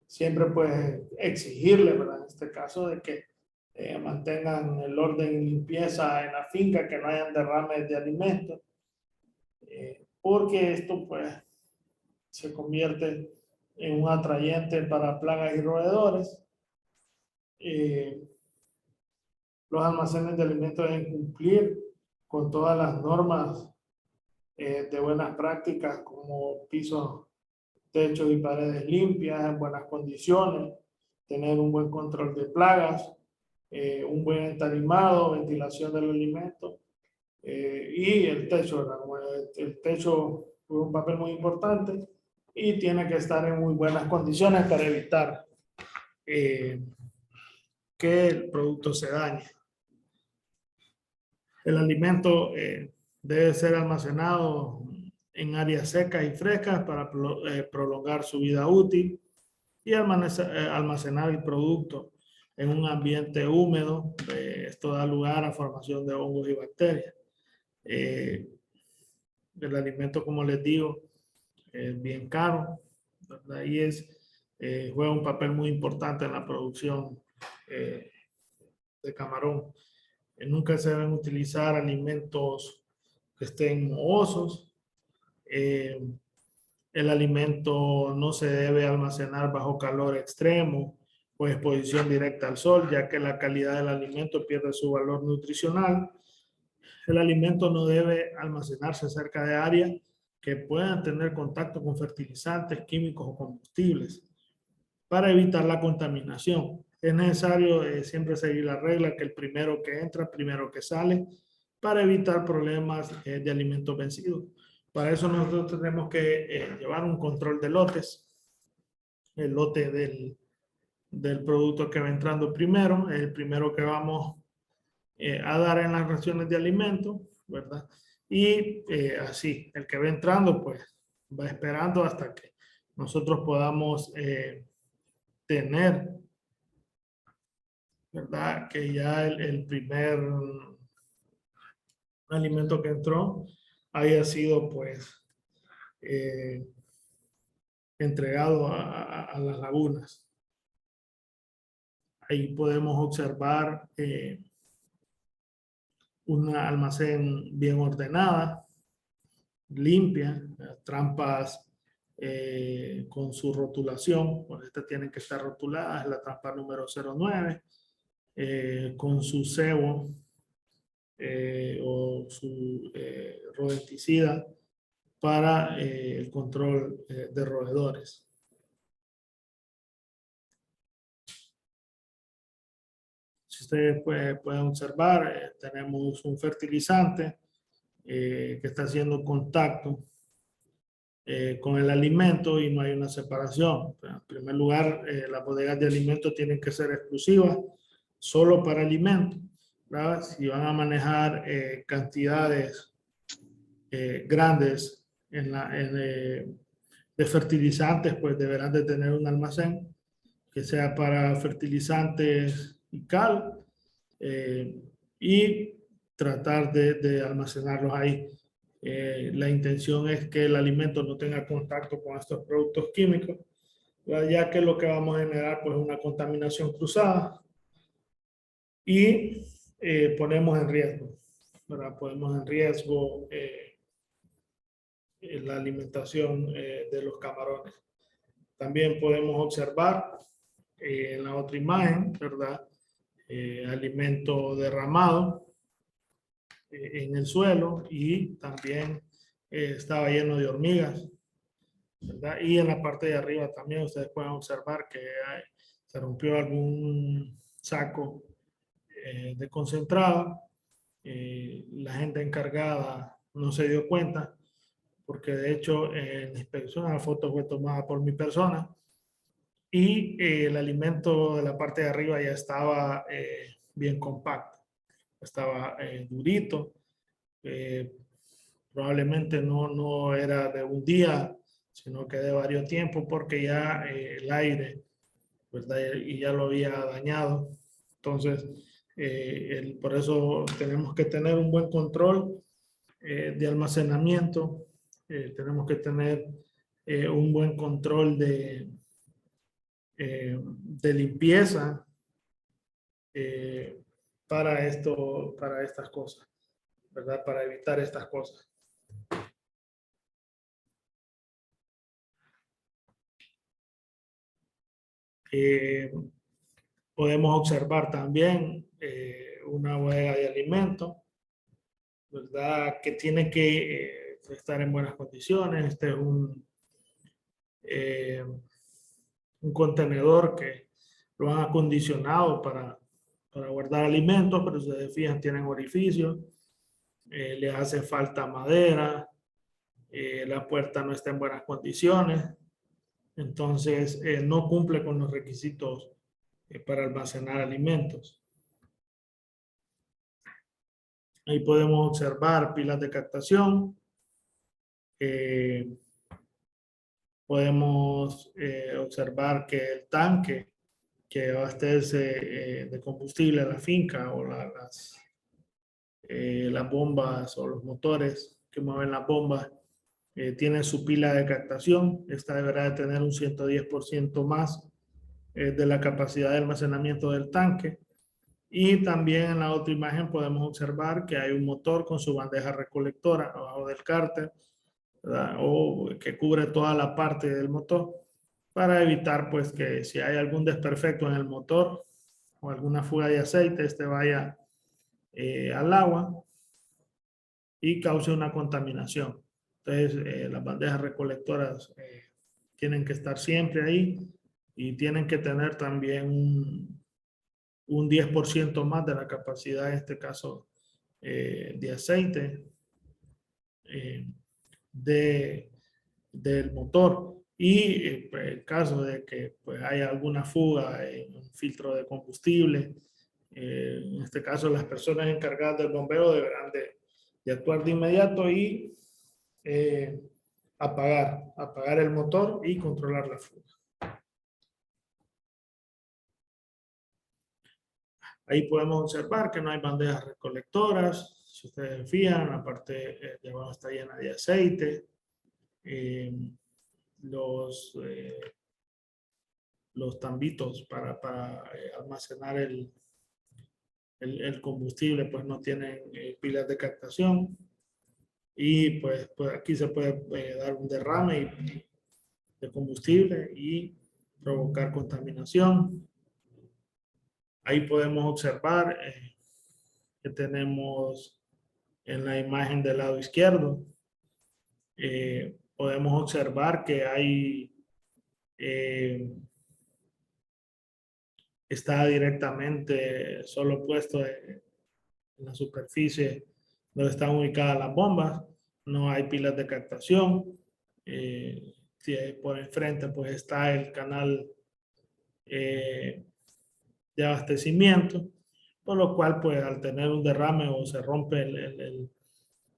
siempre pues exigirle, ¿verdad? En este caso de que mantengan el orden y limpieza en la finca, que no hayan derrames de alimentos, porque esto pues se convierte en un atrayente para plagas y roedores. Los almacenes de alimentos deben cumplir con todas las normas de buenas prácticas, como pisos, techos y paredes limpias, en buenas condiciones, tener un buen control de plagas, un buen entarimado, ventilación del alimento y el techo, ¿verdad? El techo juega un papel muy importante y tiene que estar en muy buenas condiciones para evitar que el producto se dañe. El alimento debe ser almacenado en áreas secas y frescas para prolongar su vida útil y almacenar el producto en un ambiente húmedo. Esto da lugar a formación de hongos y bacterias. El alimento, como les digo, es bien caro, ¿verdad? Y juega un papel muy importante en la producción de camarón. Nunca se deben utilizar alimentos que estén mohosos. El alimento no se debe almacenar bajo calor extremo o exposición directa al sol, ya que la calidad del alimento pierde su valor nutricional. El alimento no debe almacenarse cerca de áreas que puedan tener contacto con fertilizantes, químicos o combustibles para evitar la contaminación. Es necesario siempre seguir la regla que el primero que entra, primero que sale, para evitar problemas de alimentos vencidos. Para eso nosotros tenemos que llevar un control de lotes. El lote del producto que va entrando primero, es el primero que vamos a dar en las raciones de alimentos, ¿verdad? Y así, el que va entrando, pues va esperando hasta que nosotros podamos tener, ¿verdad? Que ya el primer alimento que entró haya sido, pues, entregado a las lagunas. Ahí podemos observar una almacén bien ordenada, limpia, trampas con su rotulación. Pues estas tienen que estar rotuladas, la trampa número 09, con su cebo o su rodenticida para el control de roedores. Si ustedes pueden observar, tenemos un fertilizante que está haciendo contacto con el alimento y no hay una separación. En primer lugar, las bodegas de alimentos tienen que ser exclusivas solo para alimentos, ¿verdad? Si van a manejar cantidades grandes de fertilizantes, pues deberán de tener un almacén que sea para fertilizantes y cal y tratar de almacenarlos ahí. La intención es que el alimento no tenga contacto con estos productos químicos, ¿verdad? Ya que lo que vamos a generar pues una contaminación cruzada y ponemos en riesgo, ¿verdad? Ponemos en riesgo la alimentación de los camarones. También podemos observar en la otra imagen, ¿verdad? Alimento derramado en el suelo y también estaba lleno de hormigas, ¿verdad? Y en la parte de arriba también ustedes pueden observar que se rompió algún saco de concentrado. La gente encargada no se dio cuenta porque de hecho en la inspección la foto fue tomada por mi persona y el alimento de la parte de arriba ya estaba bien compacto, estaba durito, probablemente no era de un día, sino que de varios tiempos porque ya el aire, ¿verdad? Y ya lo había dañado. Entonces, por eso tenemos que tener un buen control de almacenamiento, tenemos que tener un buen control de limpieza para estas cosas, ¿verdad? Para evitar estas cosas. Podemos observar también una bodega de alimentos, ¿verdad? Que tiene que estar en buenas condiciones. Este es un contenedor que lo han acondicionado para guardar alimentos, pero si se fijan tienen orificios, les hace falta madera, la puerta no está en buenas condiciones, entonces no cumple con los requisitos para almacenar alimentos. Ahí podemos observar pilas de captación. Podemos observar que el tanque que abastece de combustible a la finca o las bombas o los motores que mueven las bombas tienen su pila de captación. Esta deberá de tener un 110% más de la capacidad de almacenamiento del tanque. Y también en la otra imagen podemos observar que hay un motor con su bandeja recolectora abajo del cárter, ¿verdad? O que cubre toda la parte del motor para evitar pues que si hay algún desperfecto en el motor o alguna fuga de aceite, este vaya al agua y cause una contaminación. Entonces las bandejas recolectoras tienen que estar siempre ahí y tienen que tener también un 10% más de la capacidad, en este caso, de aceite del motor. Y pues, en caso de que pues, haya alguna fuga en un filtro de combustible, en este caso las personas encargadas del bombeo deberán de actuar de inmediato y apagar el motor y controlar la fuga. Ahí podemos observar que no hay bandejas recolectoras. Si ustedes fijan, la parte de abajo está llena de aceite. Los tambitos para almacenar el combustible pues no tienen pilas de captación. Y pues aquí se puede dar un derrame de combustible y provocar contaminación. Ahí podemos observar que tenemos en la imagen del lado izquierdo, podemos observar que hay, está directamente solo puesto en la superficie donde están ubicadas las bombas, no hay pilas de captación. Si por enfrente pues está el canal de abastecimiento, por lo cual pues al tener un derrame o se rompe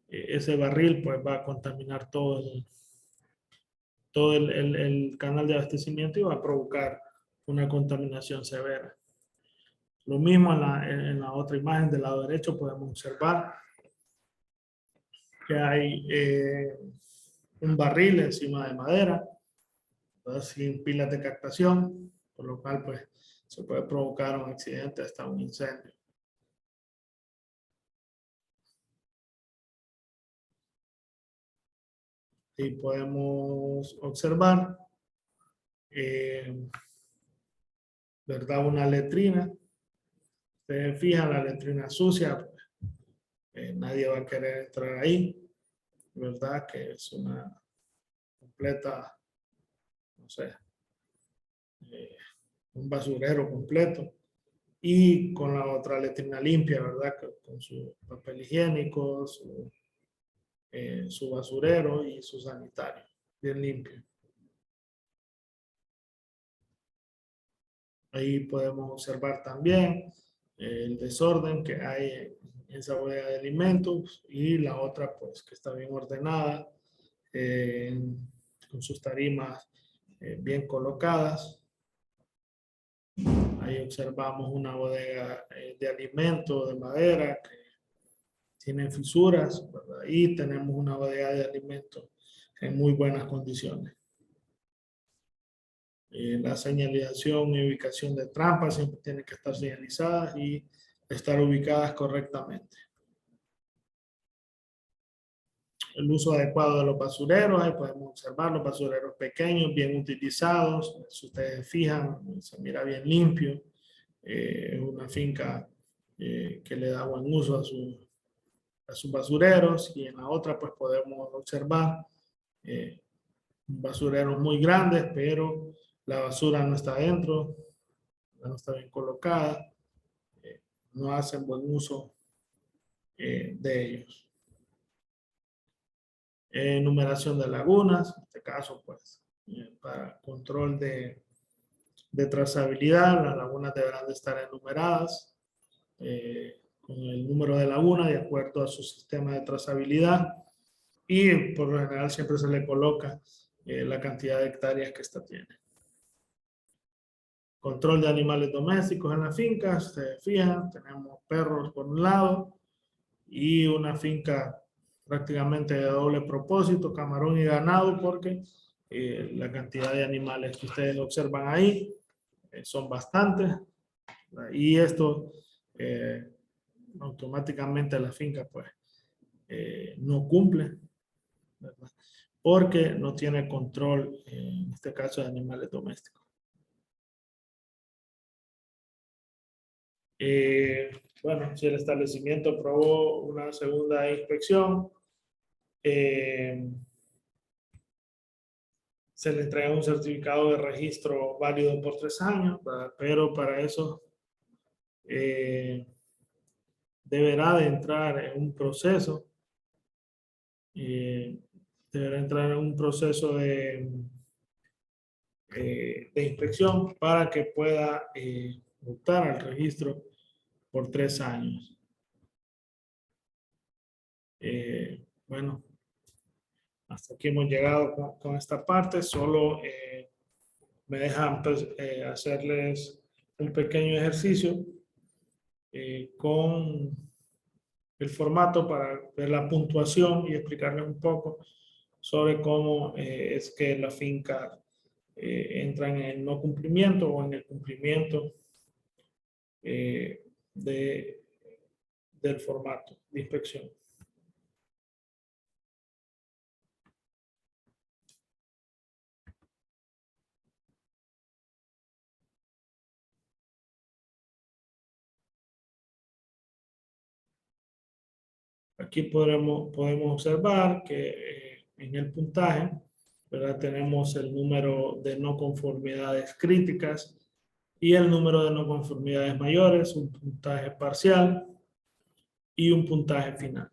ese barril pues va a contaminar todo el canal de abastecimiento y va a provocar una contaminación severa. Lo mismo en la otra imagen del lado derecho podemos observar que hay un barril encima de madera, sin pilas de captación, por lo cual pues se puede provocar un accidente hasta un incendio. Y podemos observar, ¿verdad? Una letrina. Ustedes fijan la letrina sucia, pues, nadie va a querer entrar ahí, ¿verdad? Que es una completa, no sé, un basurero completo. Y con la otra letrina limpia, ¿verdad? Con su papel higiénico, su basurero y su sanitario, bien limpio. Ahí podemos observar también el desorden que hay en esa bodega de alimentos y la otra pues que está bien ordenada, con sus tarimas bien colocadas. Ahí observamos una bodega de alimentos de madera que tiene fisuras, ¿verdad? Y tenemos una bodega de alimentos en muy buenas condiciones. La señalización y ubicación de trampas siempre tienen que estar señalizadas y estar ubicadas correctamente. El uso adecuado de los basureros, ahí podemos observar los basureros pequeños, bien utilizados. Si ustedes fijan, se mira bien limpio. Es una finca que le da buen uso a sus basureros, y en la otra pues podemos observar basureros muy grandes, pero la basura no está dentro, no está bien colocada, no hacen buen uso de ellos. Numeración de lagunas, en este caso pues para control de trazabilidad, las lagunas deberán de estar enumeradas con el número de laguna de acuerdo a su sistema de trazabilidad y por lo general siempre se le coloca la cantidad de hectáreas que ésta tiene. Control de animales domésticos en las fincas, se fijan, tenemos perros por un lado y una finca prácticamente de doble propósito, camarón y ganado, porque la cantidad de animales que ustedes observan ahí son bastantes, y esto automáticamente la finca pues no cumple, ¿verdad? Porque no tiene control, en este caso de animales domésticos. Bueno, si el establecimiento aprobó una segunda inspección, se le entrega un certificado de registro válido por 3 años, ¿verdad? Pero para eso deberá de entrar en un proceso, deberá entrar en un proceso de inspección para que pueda optar al registro por 3 años. Bueno, hasta aquí hemos llegado con esta parte. Solo me dejan pues, hacerles un pequeño ejercicio con el formato para ver la puntuación y explicarles un poco sobre cómo es que la finca entra en el no cumplimiento o en el cumplimiento del formato de inspección. Aquí podemos observar que en el puntaje, ¿verdad? Tenemos el número de no conformidades críticas y el número de no conformidades mayores, un puntaje parcial y un puntaje final.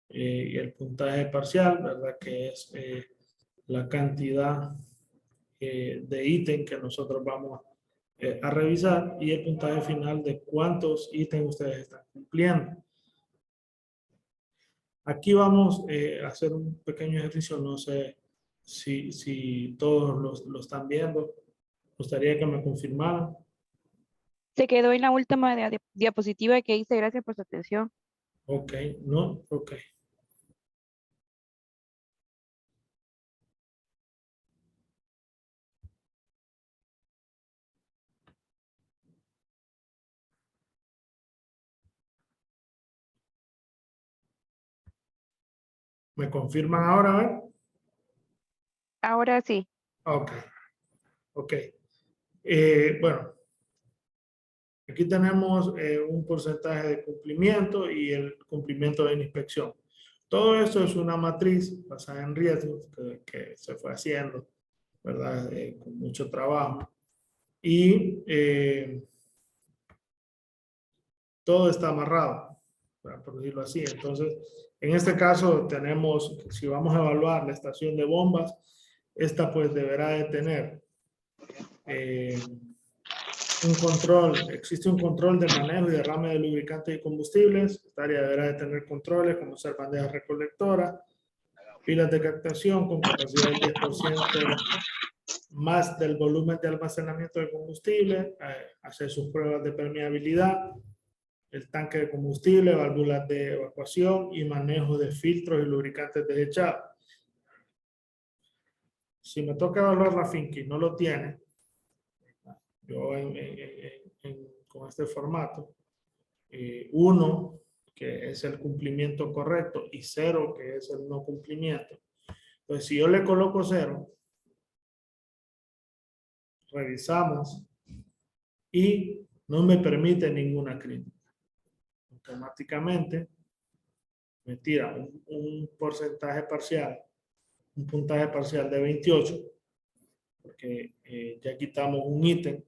Y el puntaje parcial, ¿verdad? Que es la cantidad de ítem que nosotros vamos a revisar, y el puntaje final de cuántos ítems ustedes están cumpliendo. Aquí vamos a hacer un pequeño ejercicio, no sé si todos lo están viendo. Me gustaría que me confirmaran. Se quedó en la última diapositiva que hice. Gracias por su atención. Ok, no, ok. ¿Me confirman ahora? A ver. Ahora sí. Ok, ok. Bueno, aquí tenemos un porcentaje de cumplimiento y el cumplimiento de la inspección. Todo esto es una matriz basada en riesgos que se fue haciendo, ¿verdad? Con mucho trabajo. Y todo está amarrado, por decirlo así. Entonces, en este caso tenemos, si vamos a evaluar la estación de bombas, esta pues deberá de tener un control, existe un control de manejo y derrame de lubricantes y combustibles. Esta área deberá de tener controles como ser bandejas recolectoras, pilas de captación con capacidad del 10% más del volumen de almacenamiento de combustible, hacer sus pruebas de permeabilidad, el tanque de combustible, válvulas de evacuación y manejo de filtros y lubricantes desechados. Si me toca evaluar la finca y no lo tiene, yo con este formato, 1, que es el cumplimiento correcto, y 0, que es el no cumplimiento. Entonces, si yo le coloco 0, revisamos y no me permite ninguna crítica. Automáticamente me tira un porcentaje parcial, un puntaje parcial de 28, porque ya quitamos un ítem,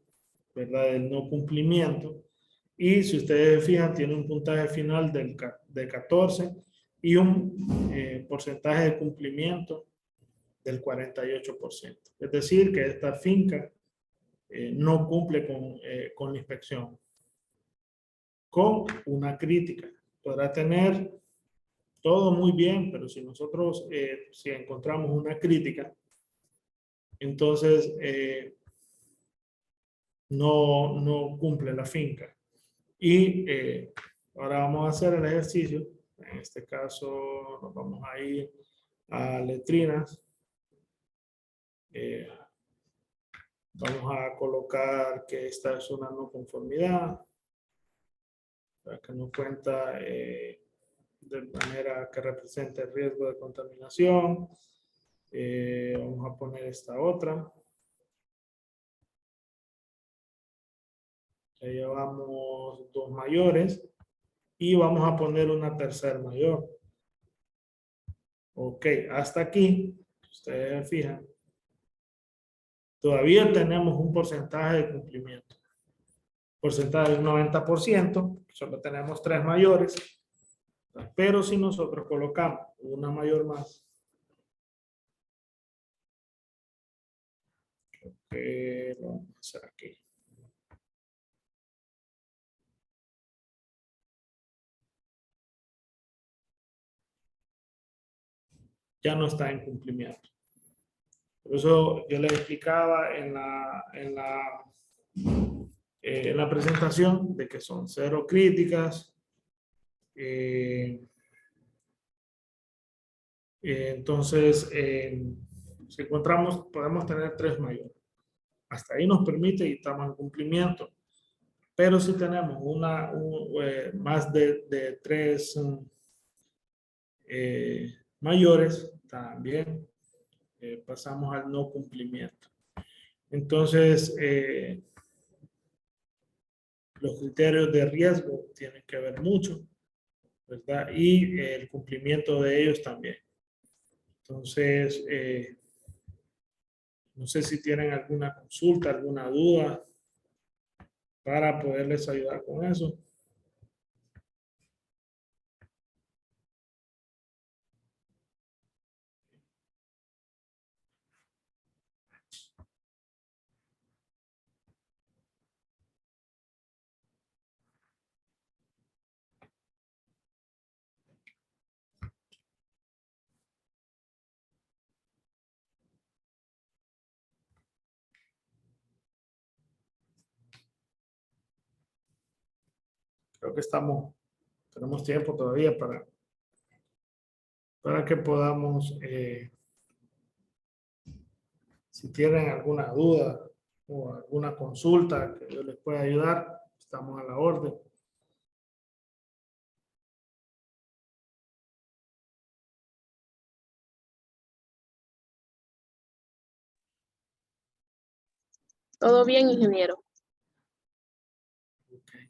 ¿verdad? Del no cumplimiento. Y si ustedes se fijan, tiene un puntaje final de 14 y un porcentaje de cumplimiento del 48%. Es decir, que esta finca no cumple con la inspección. con una crítica. Podrá tener todo muy bien, pero si nosotros, si encontramos una crítica, entonces no cumple la finca. Y ahora vamos a hacer el ejercicio. En este caso nos vamos a ir a letrinas. Vamos a colocar que esta es una no conformidad, para que no cuenta de manera que represente el riesgo de contaminación. Vamos a poner esta otra. Ya llevamos dos mayores y vamos a poner una tercera mayor. Ok, hasta aquí, ustedes se fijan, todavía tenemos un porcentaje de cumplimiento. Porcentaje del 90%, solo tenemos tres mayores, pero si nosotros colocamos una mayor más, lo vamos a hacer aquí. Ya no está en cumplimiento. Por eso yo les explicaba en la presentación de que son 0 críticas. Entonces, si encontramos, podemos tener 3 mayores. Hasta ahí nos permite y estamos en cumplimiento. Pero si tenemos más de 3 mayores, también pasamos al no cumplimiento. Entonces, los criterios de riesgo tienen que ver mucho, ¿verdad? Y el cumplimiento de ellos también. Entonces, no sé si tienen alguna consulta, alguna duda para poderles ayudar con eso. Creo que tenemos tiempo todavía para que podamos, si tienen alguna duda o alguna consulta que yo les pueda ayudar, estamos a la orden. Todo bien, ingeniero. Okay.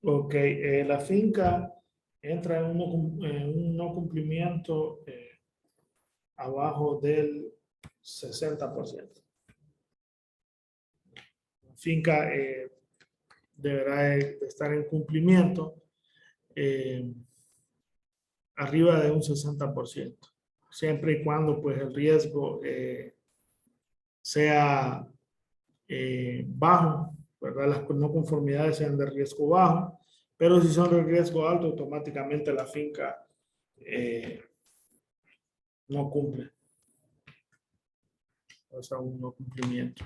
Ok, la finca entra en un no cumplimiento abajo del 60%. La finca deberá de estar en cumplimiento arriba de un 60%, siempre y cuando pues el riesgo sea bajo, ¿verdad? Las no conformidades sean de riesgo bajo, pero si son de riesgo alto, automáticamente la finca no cumple. O sea, un no cumplimiento.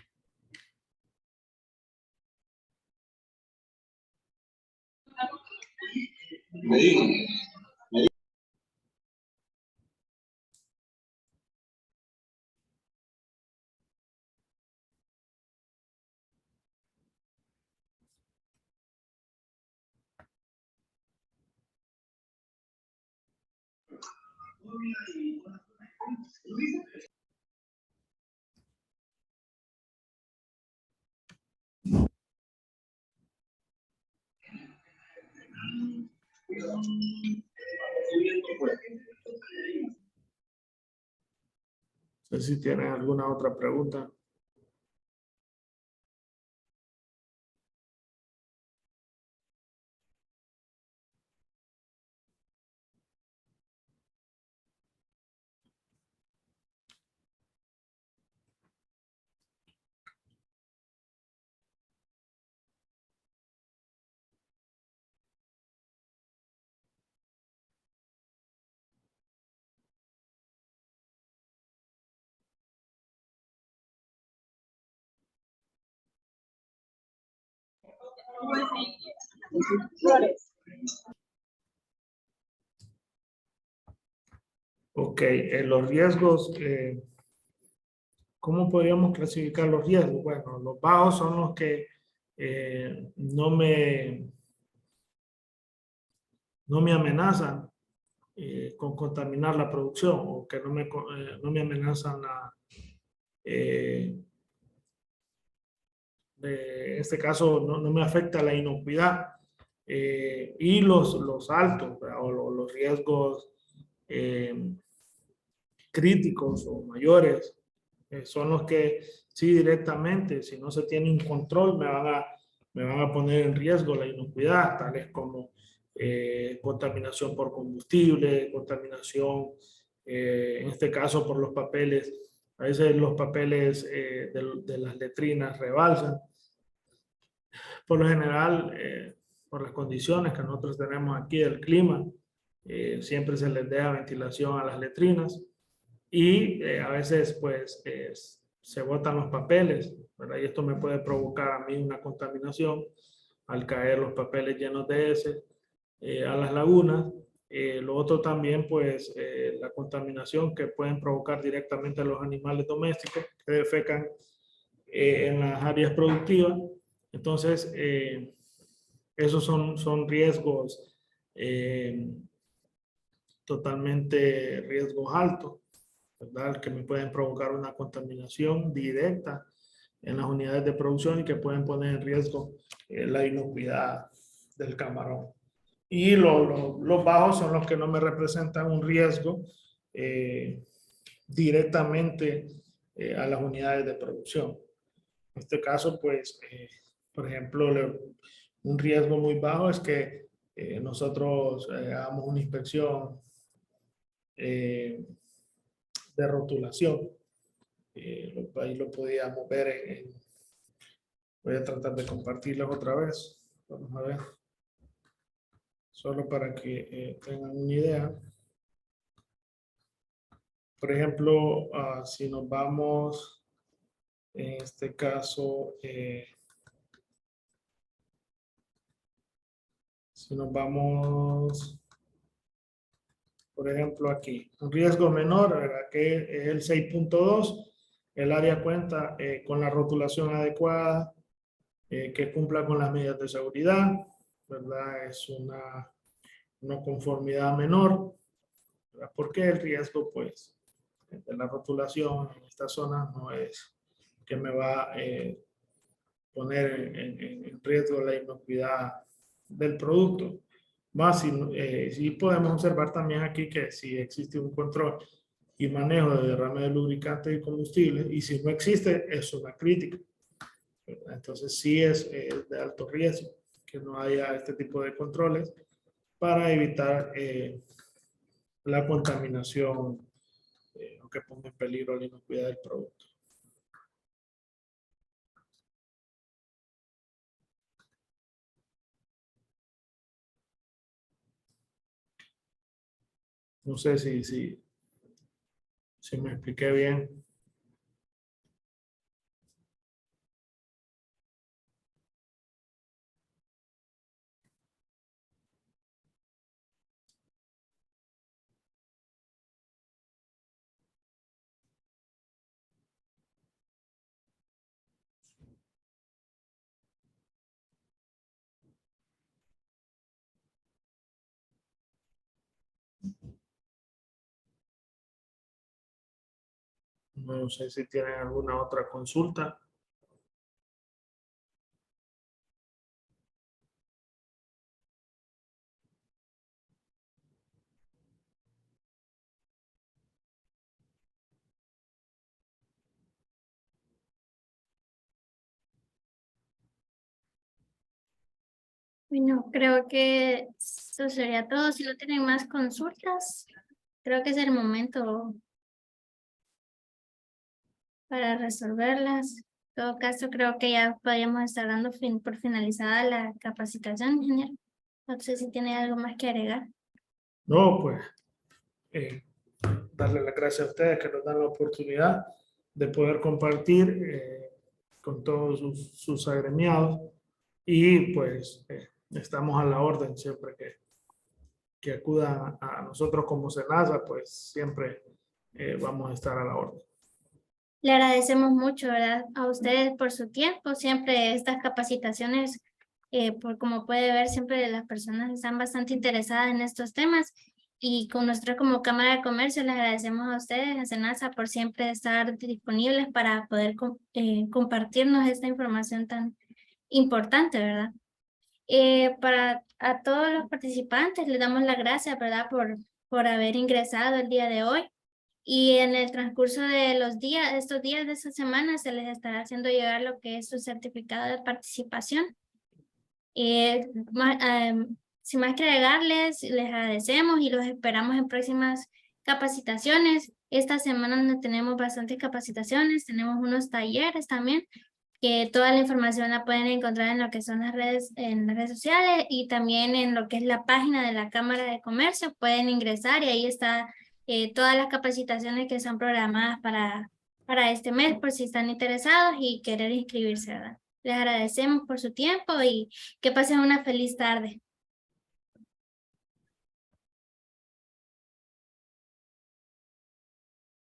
No sé si tienen alguna otra pregunta. Ok, los riesgos, ¿cómo podríamos clasificar los riesgos? Bueno, los bajos son los que no me amenazan con contaminar la producción o que no me amenazan en este caso no me afecta la inocuidad. Y los altos, ¿verdad? O los riesgos críticos o mayores son los que sí directamente, si no se tiene un control, me van a poner en riesgo la inocuidad, tales como contaminación por combustible, contaminación, en este caso por los papeles. A veces los papeles de las letrinas rebalsan. Por lo general, por las condiciones que nosotros tenemos aquí del clima, siempre se les deja ventilación a las letrinas y a veces pues se botan los papeles, ¿verdad? Y esto me puede provocar a mí una contaminación al caer los papeles llenos de heces a las lagunas. Lo otro también pues la contaminación que pueden provocar directamente a los animales domésticos que defecan en las áreas productivas. Entonces, esos son riesgos totalmente riesgos altos, ¿verdad? Que me pueden provocar una contaminación directa en las unidades de producción y que pueden poner en riesgo la inocuidad del camarón. Y los bajos son los que no me representan un riesgo directamente a las unidades de producción. En este caso, pues, por ejemplo, un riesgo muy bajo es que nosotros hagamos una inspección de rotulación. Ahí lo podíamos ver voy a tratar de compartirlas otra vez. Vamos a ver. Solo para que tengan una idea. Por ejemplo, si nos vamos, en este caso, si nos vamos, por ejemplo, aquí, un riesgo menor, ¿verdad? Que es el 6.2, el área cuenta con la rotulación adecuada, que cumpla con las medidas de seguridad, ¿verdad? Es una conformidad menor, ¿verdad? Porque el riesgo, pues, de la rotulación en esta zona no es que me va a poner en riesgo la inocuidad del producto. Más si podemos observar también aquí que si existe un control y manejo de derrame de lubricantes y combustible, y si no existe, es una crítica. Entonces sí es de alto riesgo que no haya este tipo de controles para evitar la contaminación o que ponga en peligro la inocuidad del producto. No sé si me expliqué bien. No sé si tienen alguna otra consulta. Bueno, creo que eso sería todo. Si no tienen más consultas, creo que es el momento para resolverlas. En todo caso, creo que ya podríamos estar dando por finalizada la capacitación, ingeniero. No sé si tiene algo más que agregar. No, pues darle las gracias a ustedes que nos dan la oportunidad de poder compartir con todos sus agremiados y pues estamos a la orden siempre que acudan a nosotros como SENASA, pues siempre vamos a estar a la orden. Le agradecemos mucho, ¿verdad? A ustedes por su tiempo. Siempre estas capacitaciones, como puede ver, siempre las personas están bastante interesadas en estos temas. Y con nosotros como Cámara de Comercio les agradecemos a ustedes, a SENASA, por siempre estar disponibles para poder compartirnos esta información tan importante, ¿verdad? Para a todos los participantes les damos las gracias, ¿verdad? Por haber ingresado el día de hoy. Y en el transcurso de estos días de esta semana, se les estará haciendo llegar lo que es su certificado de participación. Sin más que agregarles, les agradecemos y los esperamos en próximas capacitaciones. Esta semana no tenemos bastantes capacitaciones, tenemos unos talleres también, que toda la información la pueden encontrar en lo que son en las redes sociales y también en lo que es la página de la Cámara de Comercio. Pueden ingresar y ahí está todas las capacitaciones que son programadas para este mes, por si están interesados y querer inscribirse, ¿verdad? Les agradecemos por su tiempo y que pasen una feliz tarde.